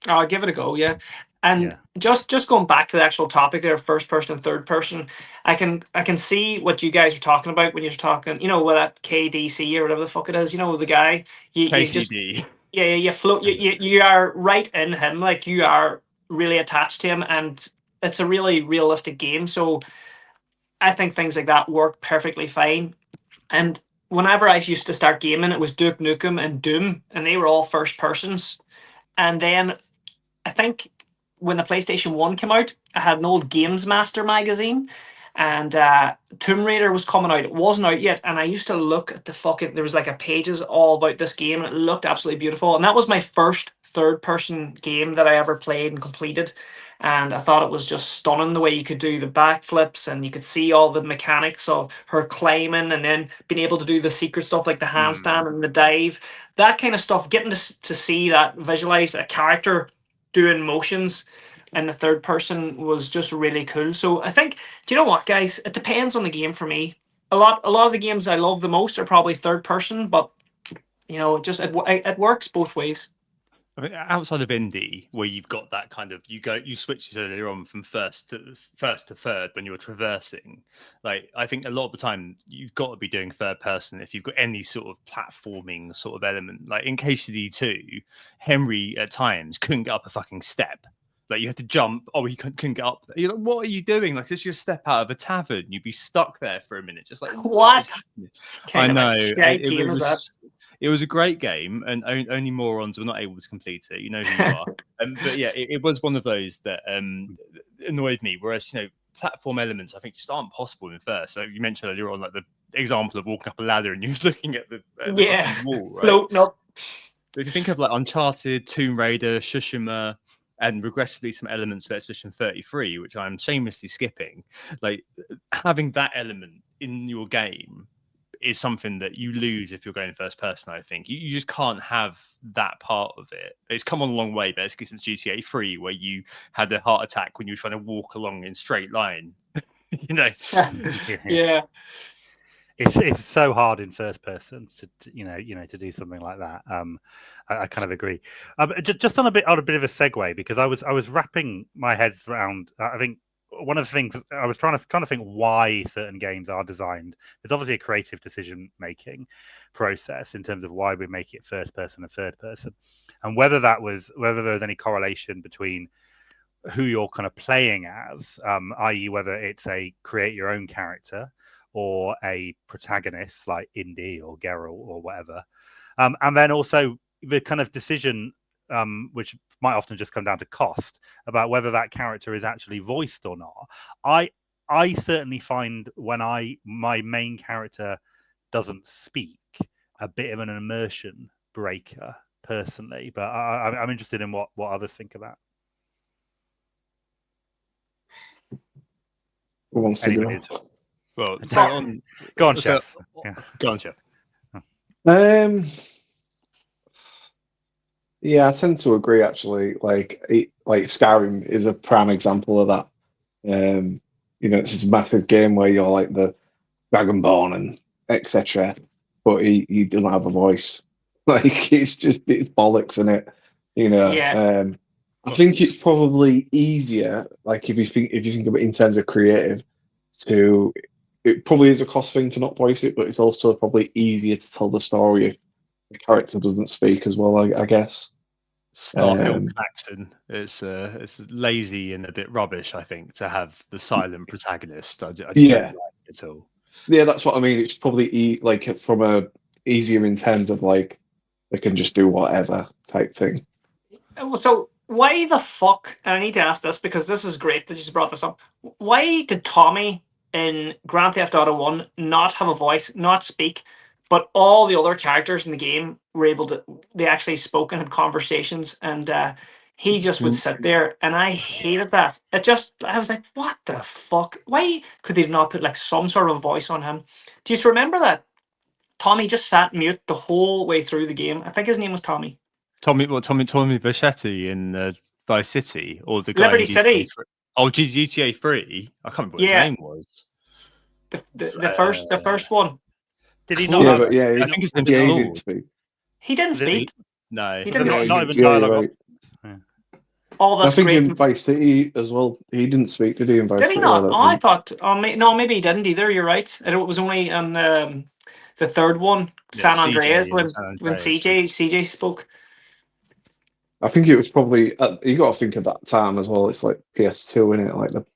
Oh, I'll give it a go, And just going back to the actual topic there, first person and third person, I can see what you guys are talking about when you're talking, with that KDC or whatever the fuck it is, the guy. You just you float. You are right in him, like you are really attached to him, and it's a really realistic game. So I think things like that work perfectly fine. And whenever I used to start gaming, it was Duke Nukem and Doom, and they were all first persons. And then I think when the PlayStation 1 came out, I had an old Games Master magazine, and Tomb Raider was coming out. It wasn't out yet, and I used to look at there was like a pages all about this game, and it looked absolutely beautiful. And that was my first third-person game that I ever played and completed. And I thought it was just stunning the way you could do the backflips, and you could see all the mechanics of her climbing and then being able to do the secret stuff like the handstand and the dive. That kind of stuff, getting to see that, visualize a character doing motions in the third person was just really cool. So I think, do you know what, guys? It depends on the game for me. A lot of the games I love the most are probably third person, but it works both ways. I mean, outside of indie, where you've got that kind of you switch it earlier on from first to third when you're traversing. Like, I think a lot of the time you've got to be doing third person if you've got any sort of platforming sort of element. Like in KCD2, Henry at times couldn't get up a fucking step. Like you had to jump. Oh, you couldn't get up. You're like, what are you doing? Like, just just step out of a tavern. You'd be stuck there for a minute, just like What? I Kind of know. a shite game is that? It was a great game, and only morons were not able to complete it. You know who you are. But yeah, it was one of those that annoyed me. Whereas, you know, platform elements, I think, just aren't possible in first. So you mentioned earlier on, like the example of walking up a ladder and you was looking at the fucking wall, right? Floating up. But if you think of like Uncharted, Tomb Raider, Tsushima, and regressively some elements of Expedition 33, which I'm shamelessly skipping, like having that element in your game is something that you lose if you're going first person. I think you just can't have that part of it. It's come on a long way basically since GTA 3, where you had a heart attack when you were trying to walk along in straight line. You know. Yeah. It's so hard in first person to to do something like that. I kind of agree. Just on a bit of a segue, because I was wrapping my head around. I think one of the things I was trying to think why certain games are designed. There's obviously a creative decision making process in terms of why we make it first person and third person, and whether there was any correlation between who you're kind of playing as, i.e., whether it's a create your own character or a protagonist like Indy or Geralt or whatever, and then also the kind of decision, which might often just come down to cost, about whether that character is actually voiced or not. I certainly find when my main character doesn't speak, a bit of an immersion breaker personally, but I'm interested in what others think about. Who wants to go? Well, go on, Chef. Yeah. Go on, Chef. Yeah, I tend to agree. Actually, like Skyrim is a prime example of that. You know, this is a massive game where you're like the Dragonborn and etc. But he doesn't have a voice. Like it's bollocks in it. You know. Yeah. I think it's probably easier. Like if you think of it in terms of creative, it probably is a cost thing to not voice it, but it's also probably easier to tell the story if the character doesn't speak as well. I guess. Starfield Claxton. It's lazy and a bit rubbish, I think, to have the silent protagonist. I just don't like it at all. Yeah, that's what I mean. It's probably like from a easier in terms of like they can just do whatever type thing. So why the fuck? And I need to ask this because this is great that you just brought this up. Why did Tommy in Grand Theft Auto 1 not have a voice, not speak, but all the other characters in the game were able to? They actually spoke and had conversations, and he just would sit there, and I hated that. I was like, what the fuck? Why could they not put like some sort of voice on him? Do you remember that? Tommy just sat mute the whole way through the game. I think his name was Tommy. Tommy Vercetti in Vice City, or the guy Liberty in City. Oh, GTA 3. I can't remember what his name was. The first one. Did he Claude. not? I think his name's he Claude. didn't speak. He didn't speak. No, he didn't. Not even dialogue. Right. All that's I think great. in Vice City as well, he didn't speak. Did he in Vice Did City? he not? Oh, I thought. No, maybe he didn't either. You're right. It was only on the third one, San Andreas, when CJ spoke. I think it was probably you got to think of that time as well. It's like PS2, isn't it? Like the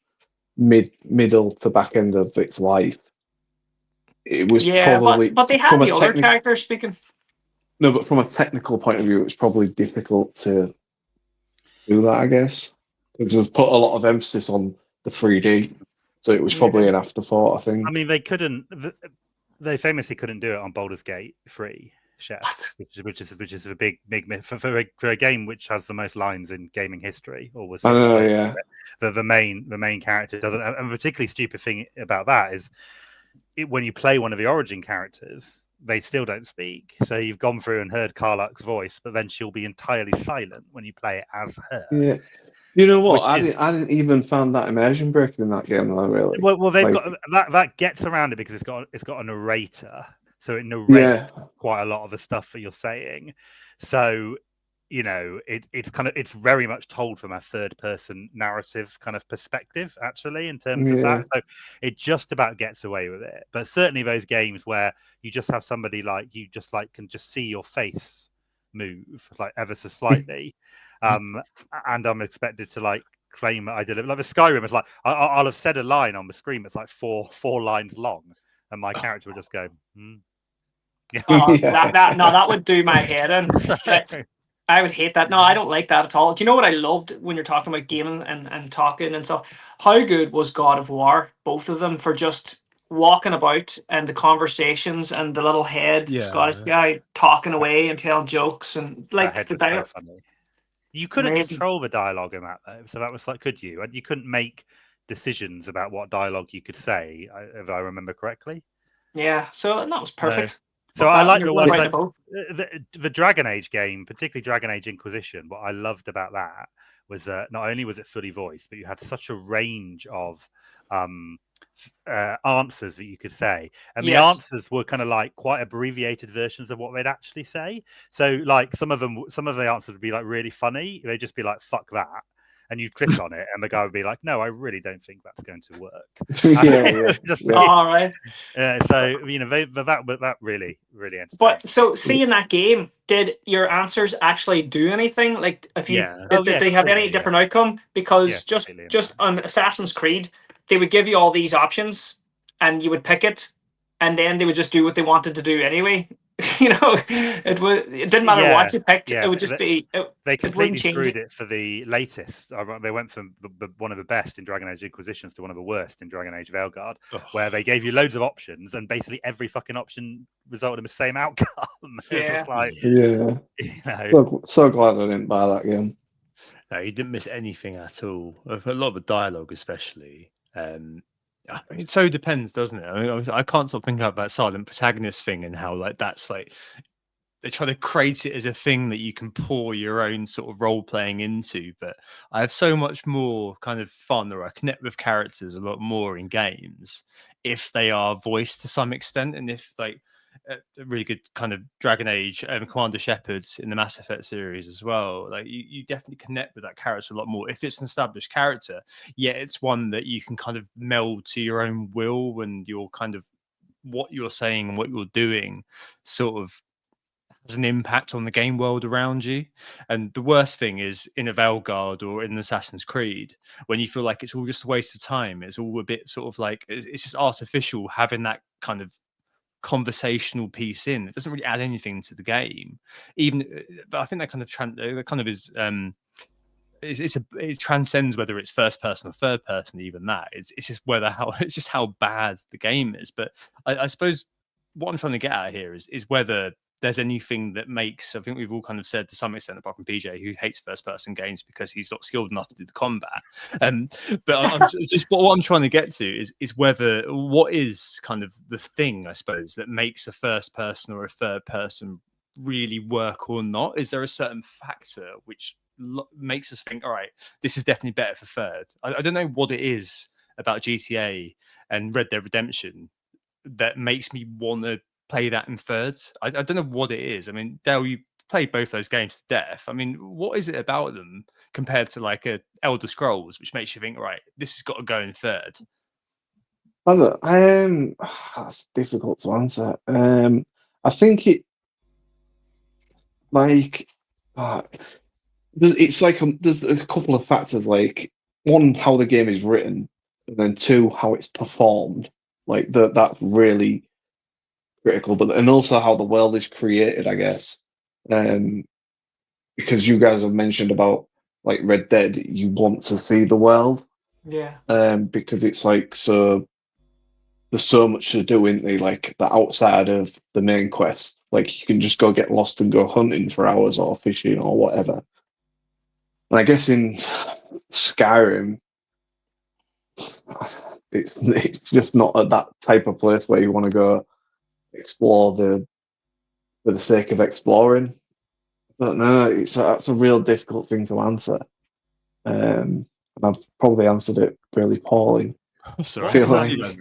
middle to back end of its life. It was probably, but they had the other characters speaking. No, but from a technical point of view, it was probably difficult to do that, I guess, because they've put a lot of emphasis on the 3D, so it was probably an afterthought. I think. I mean, they famously couldn't do it on Baldur's Gate 3, Chef, which is a big myth for a game which has the most lines in gaming history. Or was the main character doesn't. And a particularly stupid thing about that is when you play one of the origin characters, they still don't speak. So you've gone through and heard Karlach's voice, but then she'll be entirely silent when you play it as her. Yeah. You know what? I didn't even find that immersion breaking in that game, though, really. Well, they've got that gets around it because it's got a narrator, so it narrates quite a lot of the stuff that you're saying. So it's very much told from a third person narrative kind of perspective, actually, in terms of Yeah. that. So it just about gets away with it. But certainly those games where you just have somebody can just see your face move like ever so slightly, and I'm expected to claim that I did it. Like the Skyrim, it's like I'll have said a line on the screen that's like four lines long, and my character will just go, Yeah. That would do my head in. So- I would hate that. No, I don't like that at all. Do you know what I loved when you're talking about gaming and talking and stuff? How good was God of War, both of them, for just walking about and the conversations and the little head Scottish guy talking away and telling jokes and that head the was so dialogue. funny. You couldn't Amazing. control the dialogue in that, though. So that was like, could you? And you couldn't make decisions about what dialogue you could say, if I remember correctly. Yeah, so that was perfect. So I like the ones right like above. the Dragon Age game, particularly Dragon Age Inquisition. What I loved about that was not only was it fully voiced, but you had such a range of answers that you could say, and the answers were kind of like quite abbreviated versions of what they'd actually say. So like some of the answers would be like really funny. They'd just be like "fuck that," and you'd click on it, and the guy would be like, "No, I really don't think that's going to work." All right. So that really entertained. But so, see, in that game, did your answers actually do anything? Like, if you did they have any different outcome? Because just on Assassin's Creed, they would give you all these options, and you would pick it, and then they would just do what they wanted to do anyway. It didn't matter what you picked. It would just be. They completely screwed it for the latest. They went from one of the best in Dragon Age Inquisitions to one of the worst in Dragon Age Veilguard, where they gave you loads of options, and basically every fucking option resulted in the same outcome. It's just like, so glad I didn't buy that game. No, you didn't miss anything at all. A lot of the dialogue, especially. It so depends, doesn't it? I mean, I can't stop thinking about that silent protagonist thing and how that's like they try to create it as a thing that you can pour your own sort of role playing into. But I have so much more kind of fun, or I connect with characters a lot more in games if they are voiced to some extent, and if like a really good kind of Dragon Age Commander Shepherds in the Mass Effect series as well. Like you definitely connect with that character a lot more if it's an established character. Yet it's one that you can kind of meld to your own will, and your kind of what you're saying and what you're doing sort of has an impact on the game world around you. And the worst thing is in a Veilguard or in Assassin's Creed, when you feel like it's all just a waste of time, it's all a bit sort of like it's just artificial having that kind of conversational piece in. It doesn't really add anything to the game, but I think that kind of is it transcends whether it's first person or third person. Even that it's just it's just how bad the game is. But I suppose what I'm trying to get at here is whether there's anything that makes, I think we've all kind of said to some extent, apart from PJ, who hates first-person games because he's not skilled enough to do the combat. But I'm just what I'm trying to get to is whether what is kind of the thing, I suppose, that makes a first-person or a third-person really work or not? Is there a certain factor which makes us think, all right, this is definitely better for third? I don't know what it is about GTA and Red Dead Redemption that makes me want to play that in thirds. I don't know what it is. I mean, Dale, you played both those games to death. I mean, what is it about them compared to like a Elder Scrolls, which makes you think, right, this has got to go in third? I don't. That's difficult to answer. I think it like there's a couple of factors. Like one, how the game is written, and then two, how it's performed. Like that's really critical, and also how the world is created, I guess. Because you guys have mentioned about like Red Dead, you want to see the world. Yeah. Because it's like there's so much to do, isn't there? Like the outside of the main quest. Like you can just go get lost and go hunting for hours or fishing or whatever. And I guess in Skyrim, it's just not at that type of place where you want to go explore for the sake of exploring. I don't know. That's a real difficult thing to answer, and I've probably answered it really poorly. Sorry. I feel like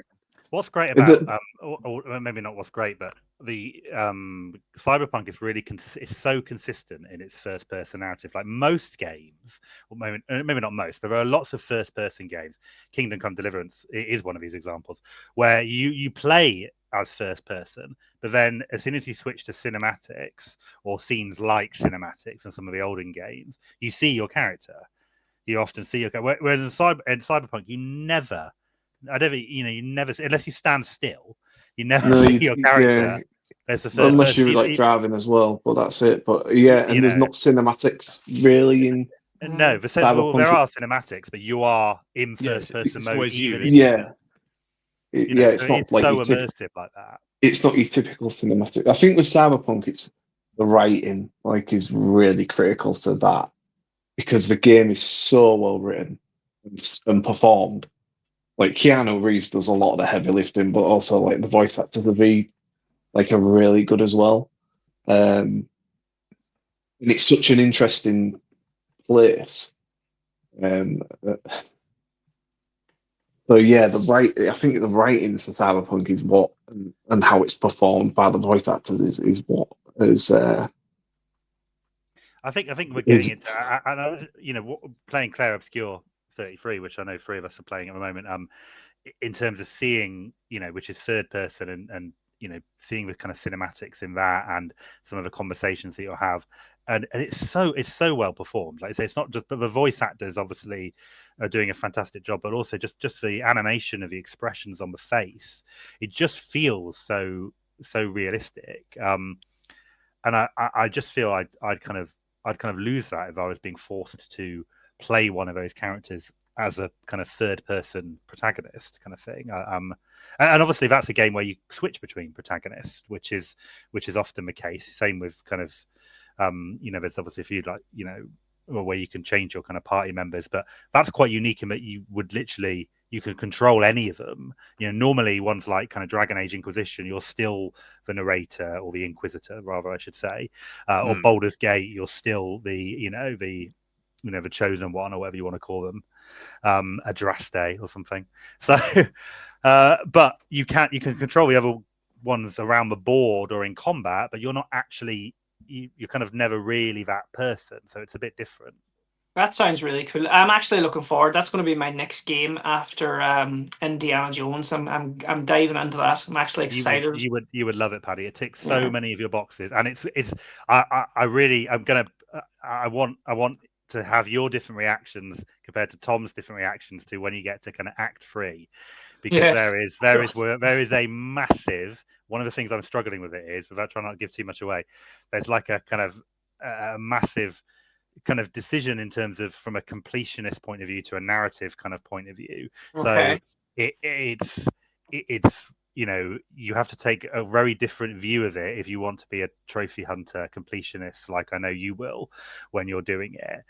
What's great about or maybe not what's great, but the Cyberpunk is really is so consistent in its first person narrative. Like most games, or maybe not most, but there are lots of first person games. Kingdom Come Deliverance is one of these examples where you play as first person, but then as soon as you switch to cinematics or scenes like cinematics in some of the olden games, you see your character. You often see your character. Whereas in Cyberpunk, you never unless you stand still, you never see your character. As the third unless person. you're like driving as well, but that's it. But yeah, and there's not cinematics really in. No, there are cinematics, but you are in first person mode. It's not like so immersive like that. It's not your typical cinematic. I think with Cyberpunk, it's the writing is really critical to that, because the game is so well written and performed. Like Keanu Reeves does a lot of the heavy lifting, but also like the voice actors are really good as well. And it's such an interesting place. So yeah, I think the writing for Cyberpunk is what, and how it's performed by the voice actors is what is. I think we're getting into, playing Claire Obscure 33, which I know 3 of us are playing at the moment. In terms of seeing, which is third person and seeing the kind of cinematics in that and some of the conversations that you'll have, and it's so well performed. Like I say, it's not just, but the voice actors obviously are doing a fantastic job, but also just the animation of the expressions on the face. It just feels so realistic. And I just feel I'd kind of lose that if I was being forced to play one of those characters as a kind of third person protagonist kind of thing. And obviously that's a game where you switch between protagonists, which is often the case. Same with kind of, there's obviously a few where you can change your kind of party members, but that's quite unique in that you can control any of them. Normally ones like kind of Dragon Age Inquisition, you're still the narrator, or the Inquisitor rather, I should say, or Baldur's Gate, you're still the chosen one, or whatever you want to call them, Adraste or something. So, but you can control the other ones around the board or in combat, but you're not actually, you're kind of never really that person. So it's a bit different. That sounds really cool. I'm actually looking forward. That's going to be my next game after Indiana Jones. I'm diving into that. I'm actually excited. You would love it, Paddy. It ticks so many of your boxes, and I want to have your different reactions compared to Tom's different reactions to when you get to kind of Act 3, because there is a massive. One of the things I'm struggling with it is, without trying not to give too much away, there's like a kind of a massive kind of decision in terms of from a completionist point of view to a narrative kind of point of view. Okay. So it's you have to take a very different view of it if you want to be a trophy hunter completionist, like I know you will when you're doing it.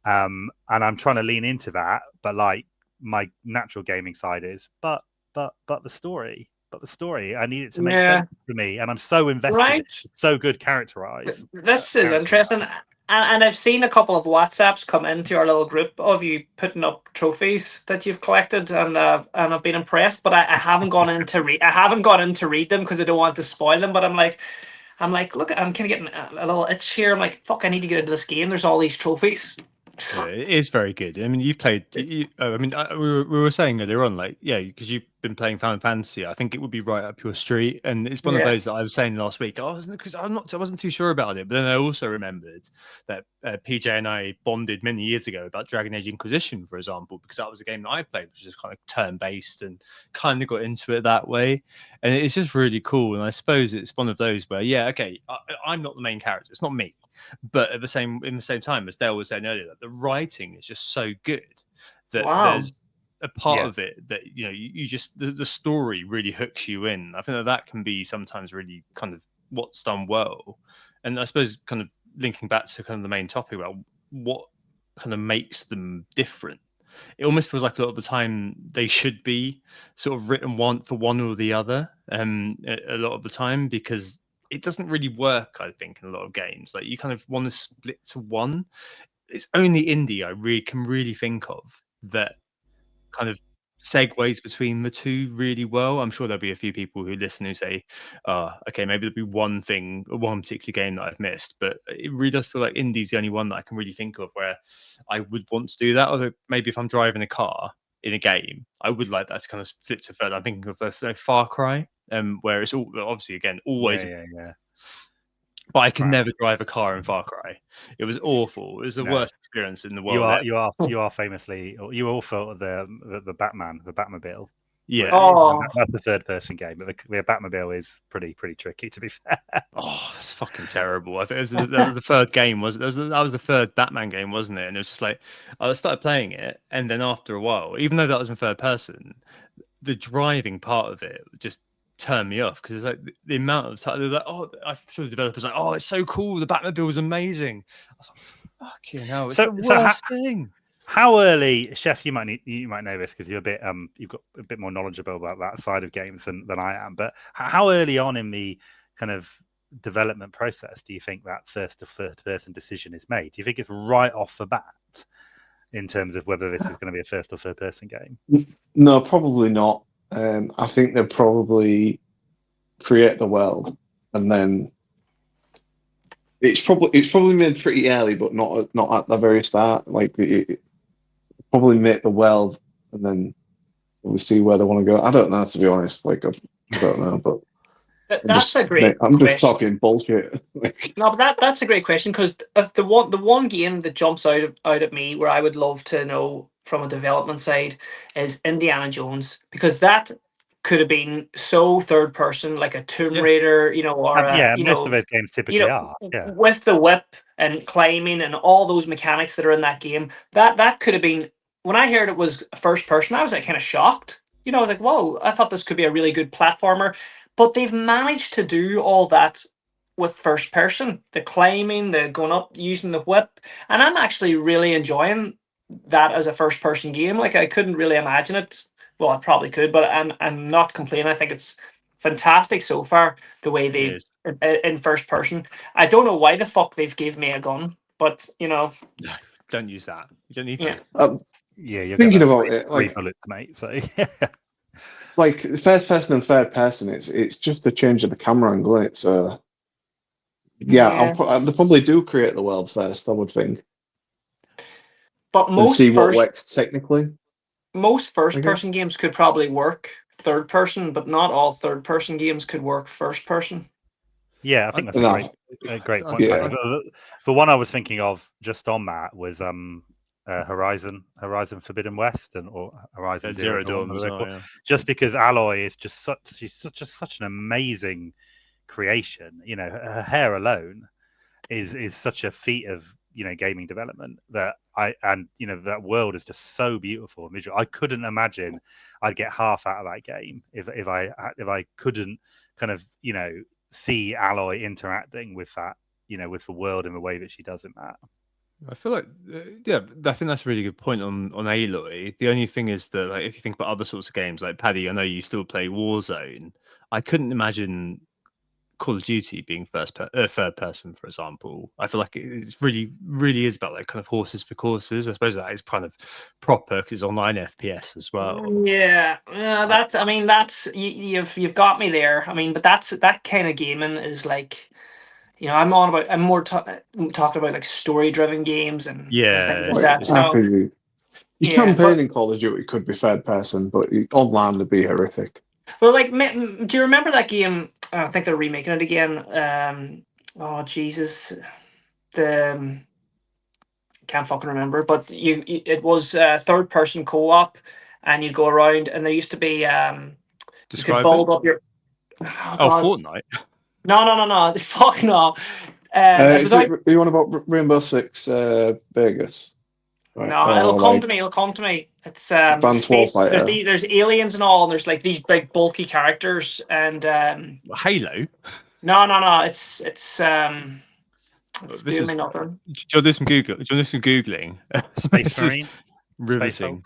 And I'm trying to lean into that, but like my natural gaming side is, but the story. But the story, I need it to make sense for me, and I'm so invested. Right. It's so good characterized. This is interesting, and I've seen a couple of WhatsApps come into our little group of you putting up trophies that you've collected, and I've been impressed. But I haven't gone in to read. I haven't gone in to read them because I don't want to spoil them. But I'm like, look, I'm kind of getting a little itch here. I'm like, fuck, I need to get into this game. There's all these trophies. Yeah, it is very good. I mean, you've played. We were saying earlier on, because you've been playing Final Fantasy. I think it would be right up your street, and it's one of those that I was saying last week. I wasn't too sure about it, but then I also remembered that PJ and I bonded many years ago about Dragon Age Inquisition, for example, because that was a game that I played, which is kind of turn based, and kind of got into it that way, and it's just really cool. And I suppose it's one of those where, I'm not the main character; it's not me. But in the same time, as Dale was saying earlier, that the writing is just so good that there's a part of it that you just the story really hooks you in. I think that can be sometimes really kind of what's done well, and I suppose kind of linking back to kind of the main topic about what kind of makes them different. It almost feels like a lot of the time they should be sort of written for one or the other, a lot of the time, because it doesn't really work, I think, in a lot of games. Like, you kind of want to split to one. It's only indie I can really think of that kind of segues between the two really well. I'm sure there'll be a few people who listen who say, okay, maybe there'll be one particular game that I've missed, but it really does feel like Indie's the only one that I can really think of where I would want to do that. Although maybe if I'm driving a car in a game, I would like that to kind of flip to third. I'm thinking of Far Cry, where it's all obviously again always. Yeah. But I could never drive a car in Far Cry. It was awful. It was the worst experience in the world. You are famously, you all felt the Batmobile. Yeah. That's the third person game, but the Batmobile is pretty tricky, to be fair. Oh, it's fucking terrible. I think it was the third game, that was the third Batman game, wasn't it? And it was just like I started playing it, and then after a while, even though that was in third person, the driving part of it just turned me off because it's like the amount of time they're like, I'm sure the developers are like, it's so cool, the Batmobile was amazing. I was like, fucking hell, it's the worst thing. How early, Chef? You might know this because you're a bit you've got a bit more knowledgeable about that side of games than I am. But how early on in the kind of development process do you think that first to third person decision is made? Do you think it's right off the bat in terms of whether this is going to be a first or third person game? No, probably not. I think they'll probably create the world, and then it's probably made pretty early, but not at the very start. Like probably make the world, and then we'll see where they want to go. I don't know, to be honest. Like I don't know, but that's a great. I'm question. just talking bullshit. No, but that's a great question because the one game that jumps out at me where I would love to know from a development side is Indiana Jones, because that could have been so third person, like a Tomb Raider, or most of those games typically are. Yeah, with the whip and climbing and all those mechanics that are in that game. That could have been. When I heard it was first person, I was like kind of shocked. I was like, whoa! I thought this could be a really good platformer, but they've managed to do all that with first person, the climbing, the going up, using the whip, and I'm actually really enjoying that as a first person game. Like I couldn't really imagine it. Well, I probably could, but I'm not complaining. I think it's fantastic so far the way they in first person. I don't know why the fuck they've gave me a gun, but don't use that. You don't need to. You're thinking about it, three like bullets, mate. So like first person and third person, it's just a change of the camera angle. They'll probably do create the world first, I would think. But most see what works technically. Most first-person games could probably work third-person, but not all third-person games could work first-person. Yeah, I think that's a great point. Yeah. The one I was thinking of just on that was Horizon Forbidden West or Horizon Zero Dawn. Just because Aloy is just such an amazing creation. Her hair alone is such a feat of gaming development that that world is just so beautiful and visual. I couldn't imagine I'd get half out of that game if I couldn't kind of see Aloy interacting with that with the world in the way that she does in that. I feel like I think that's a really good point on Aloy. The only thing is that if you think about other sorts of games like Paddy, I know you still play Warzone. I couldn't imagine Call of Duty being third person, for example. I feel like it really, really is about kind of horses for courses. I suppose that is kind of proper because it's online FPS as well. Yeah, that's you've got me there. But that kind of gaming is like, I'm more talking about like story driven games and things like that. Campaigning Call of Duty could be third person, but online would be horrific. Well, do you remember that game? I think they're remaking it again. Oh Jesus, can't fucking remember. But it was third person co-op, and you'd go around, and there used to be you could bulb up your. Fortnite. No, fuck no. You want about Rainbow Six Vegas? Right. No, it'll come to me. It'll come to me. It's space. There's aliens and all, and there's like these big bulky characters and Halo. No. It's doing me nothing. Do you want this from Google? Do you want this from Googling? Space Marine. Riveting.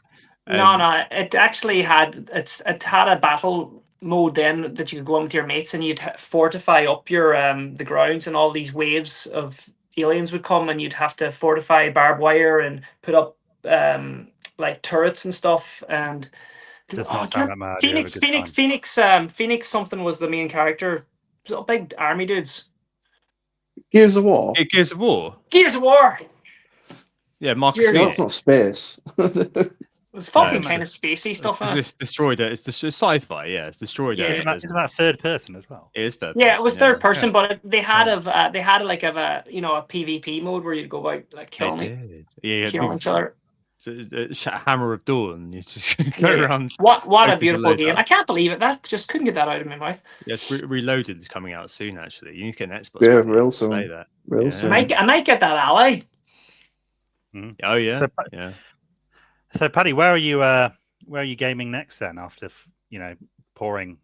No. It actually had a battle mode then that you could go on with your mates, and you'd fortify up your the grounds, and all these waves of aliens would come, and you'd have to fortify barbed wire and put up like turrets and stuff, and Does Oh, not sound like my idea of a Phoenix, good Phoenix, time. Phoenix, Phoenix something was the main character. So big army dudes. Gears of War. Gears of War. Gears of War. Yeah, Marcus Gears- Yeah, Phoenix. that's not space. It was fucking it's kind of spacey stuff. In it. It's destroyed it. It's sci-fi. Yeah, it's destroyed Yeah, it. It's about third person as well. It is third Yeah, person, it was third person, yeah. but they had a PvP mode where you'd go out like They killing did. Yeah, killing each other. Hammer of Dawn. You just go Yeah. around. What a hoping to beautiful load game! up. I can't believe it. That just couldn't get that out of my mouth. Yes, Reloaded is coming out soon. Actually, you need to get an Xbox. Yeah, with you real to play soon. that. Real Yeah. soon. I might get that Ally. Oh yeah, So, yeah. So, Paddy, where are you gaming next then? After pouring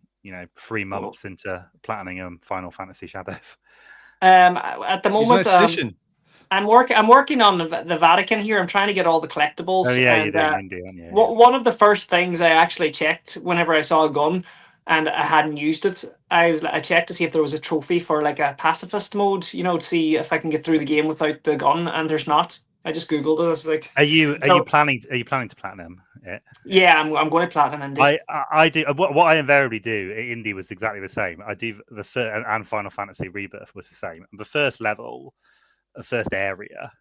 3 months into Platinum Final Fantasy Shadows. At the Use moment, nice edition. I'm working on the Vatican here. I'm trying to get all the collectibles. Oh yeah, and, you're doing indie, aren't you? One of the first things I actually checked whenever I saw a gun and I hadn't used it, I checked to see if there was a trophy for like a pacifist mode, to see if I can get through the game without the gun, and there's not. I just googled it. It's like, Are you planning to platinum it? Yeah, I'm going to platinum indie. I do what I invariably do. Indie was exactly the same. I do the third, and Final Fantasy Rebirth was the same. The first level, the first area,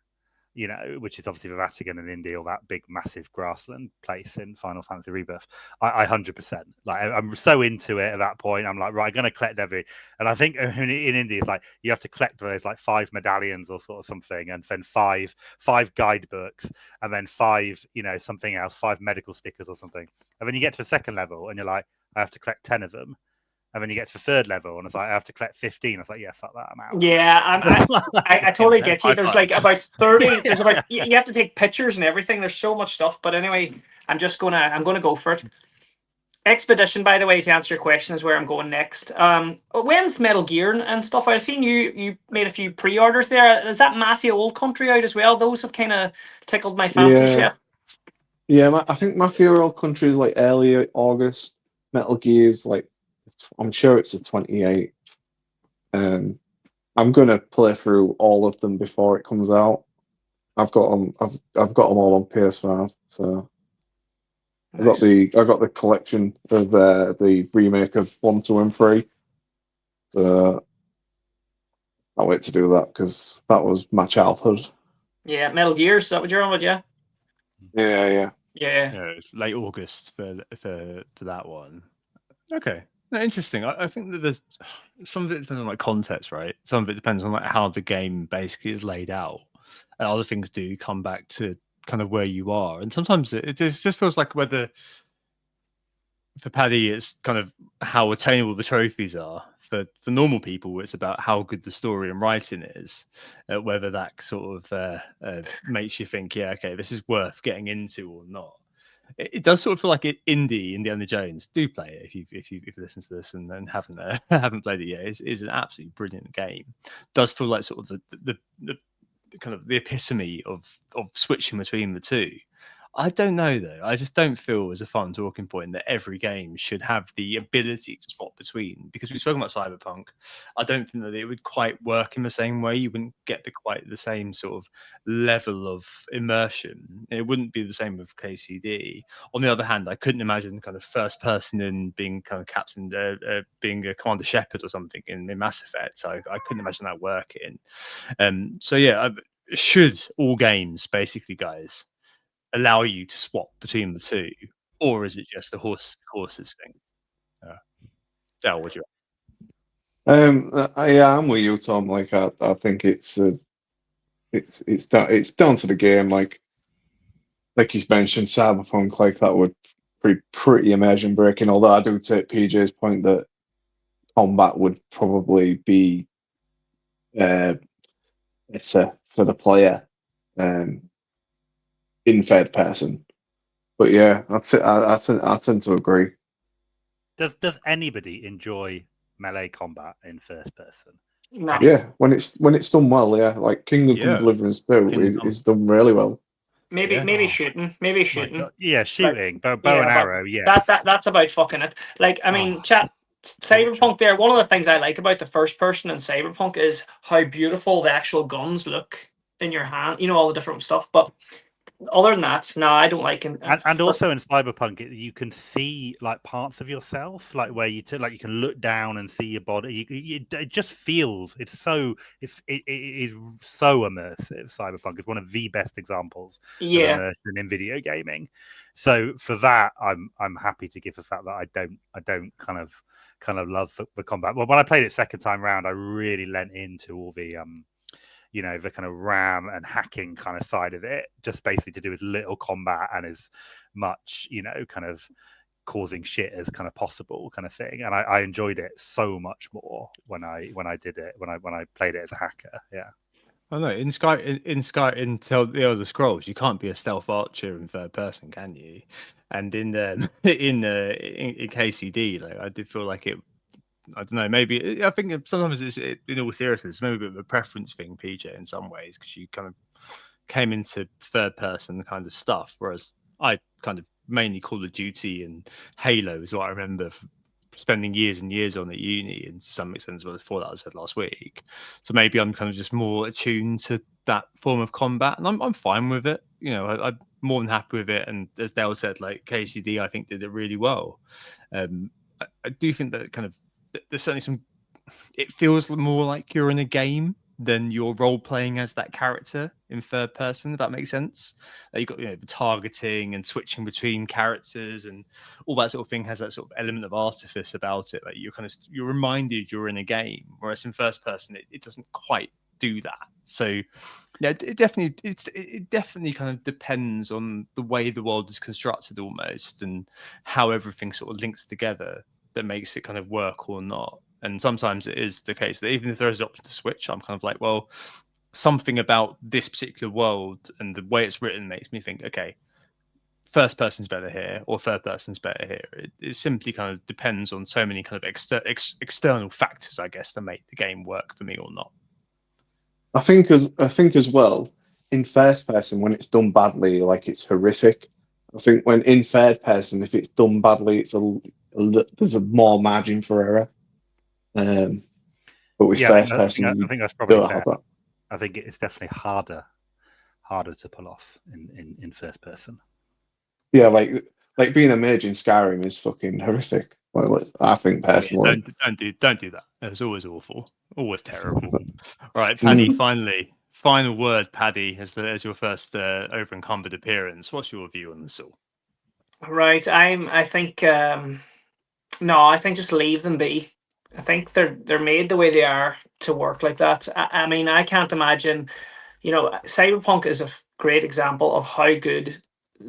which is obviously the Vatican and India, or that big massive grassland place in Final Fantasy Rebirth. I 100%. Like I'm so into it at that point. I'm like, right, I'm going to collect every. And I think in India, it's like you have to collect those like 5 medallions or sort of something, and then five guidebooks, and then 5, something else, 5 medical stickers or something. And then you get to the second level, and you're like, I have to collect 10 of them. And then you get to the third level, and it's like, I have to collect 15. I was like, yeah, fuck that, I'm out. Yeah, I totally get you. There's like about 30. There's about you have to take pictures and everything. There's so much stuff. But anyway, I'm gonna go for it. Expedition, by the way, to answer your question, is where I'm going next. When's Metal Gear and stuff? I've seen you made a few pre-orders there. Is that Mafia Old Country out as well? Those have kind of tickled my fancy, chef. Yeah, I think Mafia Old Country is like early August. Metal Gear's like, I'm sure it's the 28th. I'm gonna play through all of them before it comes out. I've got them. I've got them all on PS5. So Nice. I got the collection of the remake of 1, 2, and 3. So I'll wait to do that because that was my childhood. Yeah, Metal Gear. Is that what you're on with? Yeah. Yeah. It's late August for that one. Okay. No, interesting. I think that there's some of it depends on like context, right? Some of it depends on like how the game basically is laid out, and other things do come back to kind of where you are. And sometimes it just feels like whether for Paddy it's kind of how attainable the trophies are. For normal people, it's about how good the story and writing is. Whether that sort of makes you think, yeah, okay, this is worth getting into or not. It does sort of feel like indie Indiana Jones. Do play it if you listen to this and haven't played it yet. It's an absolutely brilliant game. Does feel like sort of the kind of the epitome of switching between the two. I don't know though. I just don't feel as a fun talking point that every game should have the ability to swap between, because we've spoken about Cyberpunk. I don't think that it would quite work in the same way. You wouldn't get quite the same sort of level of immersion. It wouldn't be the same with KCD. On the other hand, I couldn't imagine kind of first person in being kind of captain, being a Commander Shepard or something in Mass Effect. So I couldn't imagine that working. So yeah, should all games basically, guys, allow you to swap between the two, or is it just a horses thing? Dale, what do you? I'm with you, Tom. Like I think it's down to the game. Like you mentioned, Cyberpunk, like that would be pretty immersion breaking. Although I do take PJ's point that combat would probably be better for the player in third person. But yeah, I tend to agree. Does anybody enjoy melee combat in first person? No. Yeah, when it's done well, yeah. Like Kingdom Come Deliverance 2 is done really well. Maybe shooting. Maybe shooting. Yeah, shooting. Bow and arrow, yeah. That's about fucking it. Like, I mean, chat. Cyberpunk there, one of the things I like about the first person in Cyberpunk is how beautiful the actual guns look in your hand, all the different stuff. But other than that, no, I don't like it. And also in Cyberpunk, you can see like parts of yourself, like where you can look down and see your body. It just feels it is so immersive. Cyberpunk is one of the best examples of immersion in video gaming. So for that, I'm happy to give the fact that I don't kind of love the combat. Well, when I played it second time round, I really lent into all the the kind of RAM and hacking kind of side of it, just basically to do as little combat and as much, kind of causing shit as kind of possible kind of thing. And I enjoyed it so much more when I did it, when I played it as a hacker. Yeah. Oh no, in the Elder Scrolls, you can't be a stealth archer in third person, can you? And in KCD, like I did feel like it. I don't know. Maybe I think sometimes it's in all seriousness, maybe a bit of a preference thing, PJ, in some ways, because you kind of came into third person kind of stuff, whereas I kind of mainly Call of Duty and Halo is what I remember spending years and years on at uni, and to some extent as well as that I said last week. So maybe I'm kind of just more attuned to that form of combat, and I'm fine with it. I'm more than happy with it. And as Dale said, like KCD, I think did it really well. I do think that kind of there's certainly some. It feels more like you're in a game than you're role playing as that character in third person. If that makes sense. You've got the targeting and switching between characters and all that sort of thing has that sort of element of artifice about it. Like you're reminded you're in a game, whereas in first person it doesn't quite do that. So yeah, it definitely kind of depends on the way the world is constructed almost, and how everything sort of links together that makes it kind of work or not. And sometimes it is the case that even if there is an option to switch, I'm kind of like, well, something about this particular world and the way it's written makes me think, okay, first person's better here or third person's better here. It simply kind of depends on so many kind of external factors, I guess, that make the game work for me or not. I think as well, in first person, when it's done badly, like it's horrific. I think when in third person, if it's done badly, there's a more margin for error. But with first person, I think that's probably fair. I think it's definitely harder to pull off in first person. Yeah, like being a mage in Skyrim is fucking horrific. Well, I think personally. Don't do that. It's always awful, always terrible. All right, Paddy. Final word, Paddy, as your first Over Encumbered appearance. What's your view on this all? Right, I think just leave them be. I think they're made the way they are to work like that. I mean, I can't imagine. Cyberpunk is a great example of how good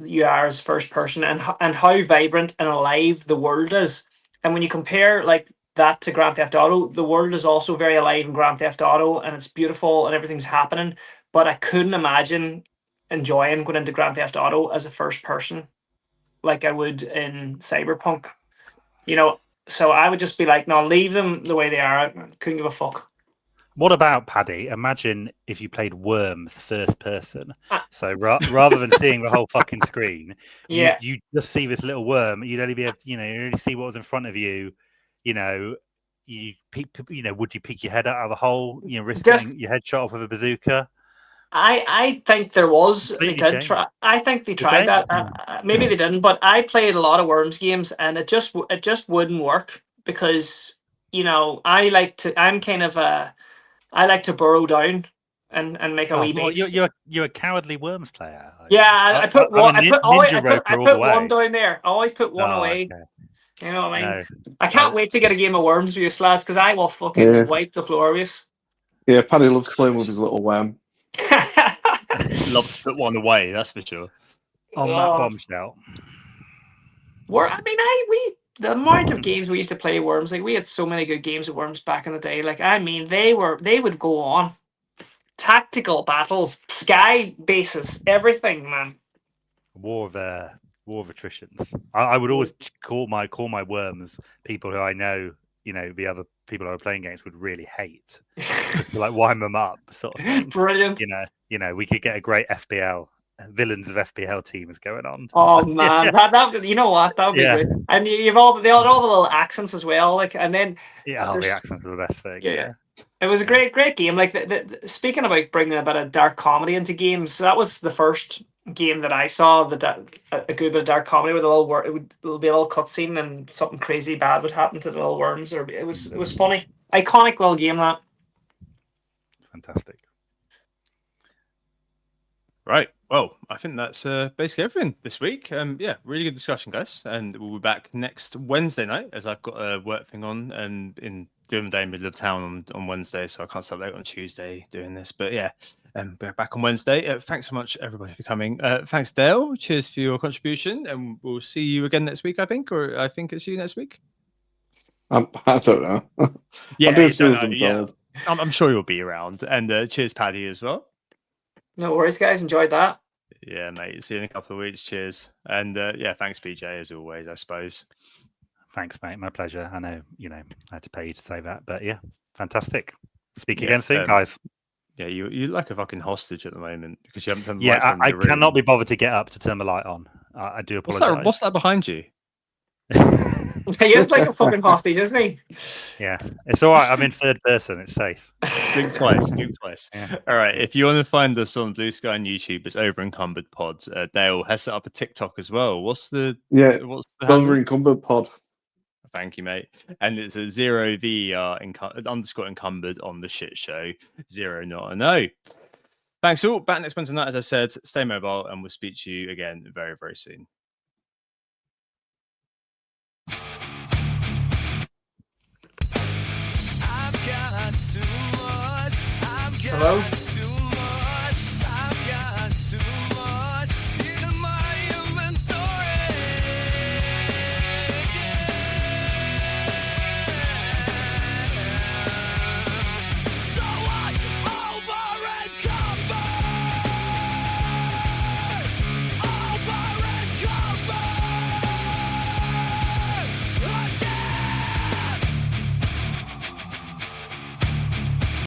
you are as first person and how vibrant and alive the world is. And when you compare like that to Grand Theft Auto, the world is also very alive in Grand Theft Auto, and it's beautiful and everything's happening. But I couldn't imagine enjoying going into Grand Theft Auto as a first person like I would in Cyberpunk. So I would just be like, no, leave them the way they are. I couldn't give a fuck. What about, Paddy? Imagine if you played Worms first person. So rather than seeing the whole fucking screen, you just see this little worm. You'd only be able, you only see what was in front of you. Would you peek your head out of the hole? Risk getting your head shot off with a bazooka. I think there was. They did try. I think they tried that. Maybe they didn't, but I played a lot of Worms games, and it just wouldn't work because I like to burrow down and make a wee base. You're a cowardly Worms player. Yeah, I put one. I put one down there. I always put one away. Okay. You know what I mean? No. I can't wait to get a game of Worms with you, lads, because I will fucking wipe the floor with you. Yeah, Paddy loves playing with his little worm. Loves to put one away, that's for sure. On that bombshell. The amount of games we used to play Worms, like we had so many good games of Worms back in the day. Like they would go on tactical battles, sky bases, everything, man. War of attritions. I would always call my Worms people who I know, the other people who are playing games would really hate, just to like wind them up, sort of thing. Brilliant. We could get a great FPL villains of FPL teams going on. Oh man, that you know what? That would be good. And you've all the little accents as well, like, and then the accents are the best thing. Yeah. It was a great game. Like speaking about bringing a bit of dark comedy into games, that was the first game that I saw, a good bit of dark comedy with a little it'll be a little cutscene and something crazy bad would happen to the little worms, or it was funny, iconic little game that. Fantastic. Right. Well, I think that's basically everything this week. Yeah, really good discussion, guys. And we'll be back next Wednesday night, as I've got a work thing on and in during the day in middle of town on Wednesday, so I can't start late on Tuesday doing this. But yeah, we're back on Wednesday. Thanks so much, everybody, for coming. Thanks, Dale. Cheers for your contribution, and we'll see you again next week, I think, or I think it's you next week. I don't know. Yeah, I do you feel don't know, yeah. told. I'm sure you'll be around. And cheers, Paddy, as well. No worries, guys. Enjoyed that. Yeah, mate. See you in a couple of weeks. Cheers. And yeah, thanks, BJ, as always, I suppose. Thanks, mate. My pleasure. I know, I had to pay you to say that, but yeah, fantastic. Speak again soon, guys. Yeah, you're like a fucking hostage at the moment because you haven't turned the Yeah, lights on in I your room. cannot be bothered to get up to turn the light on. I do apologize. What's that behind you? He is like a fucking hostage, isn't he? Yeah, it's all right. I'm in third person. It's safe. Think twice. Think twice. Yeah. All right. If you want to find us on Bluesky and YouTube, it's Over Encumbered Pods. Dale has set up a TikTok as well. What's the Over Encumbered Pod? Thank you, mate. And it's a 0VER _ encumbered on the shit show. 0 not a no. Thanks all. Back next Wednesday night, as I said. Stay mobile, and we'll speak to you again very, very soon. Hello?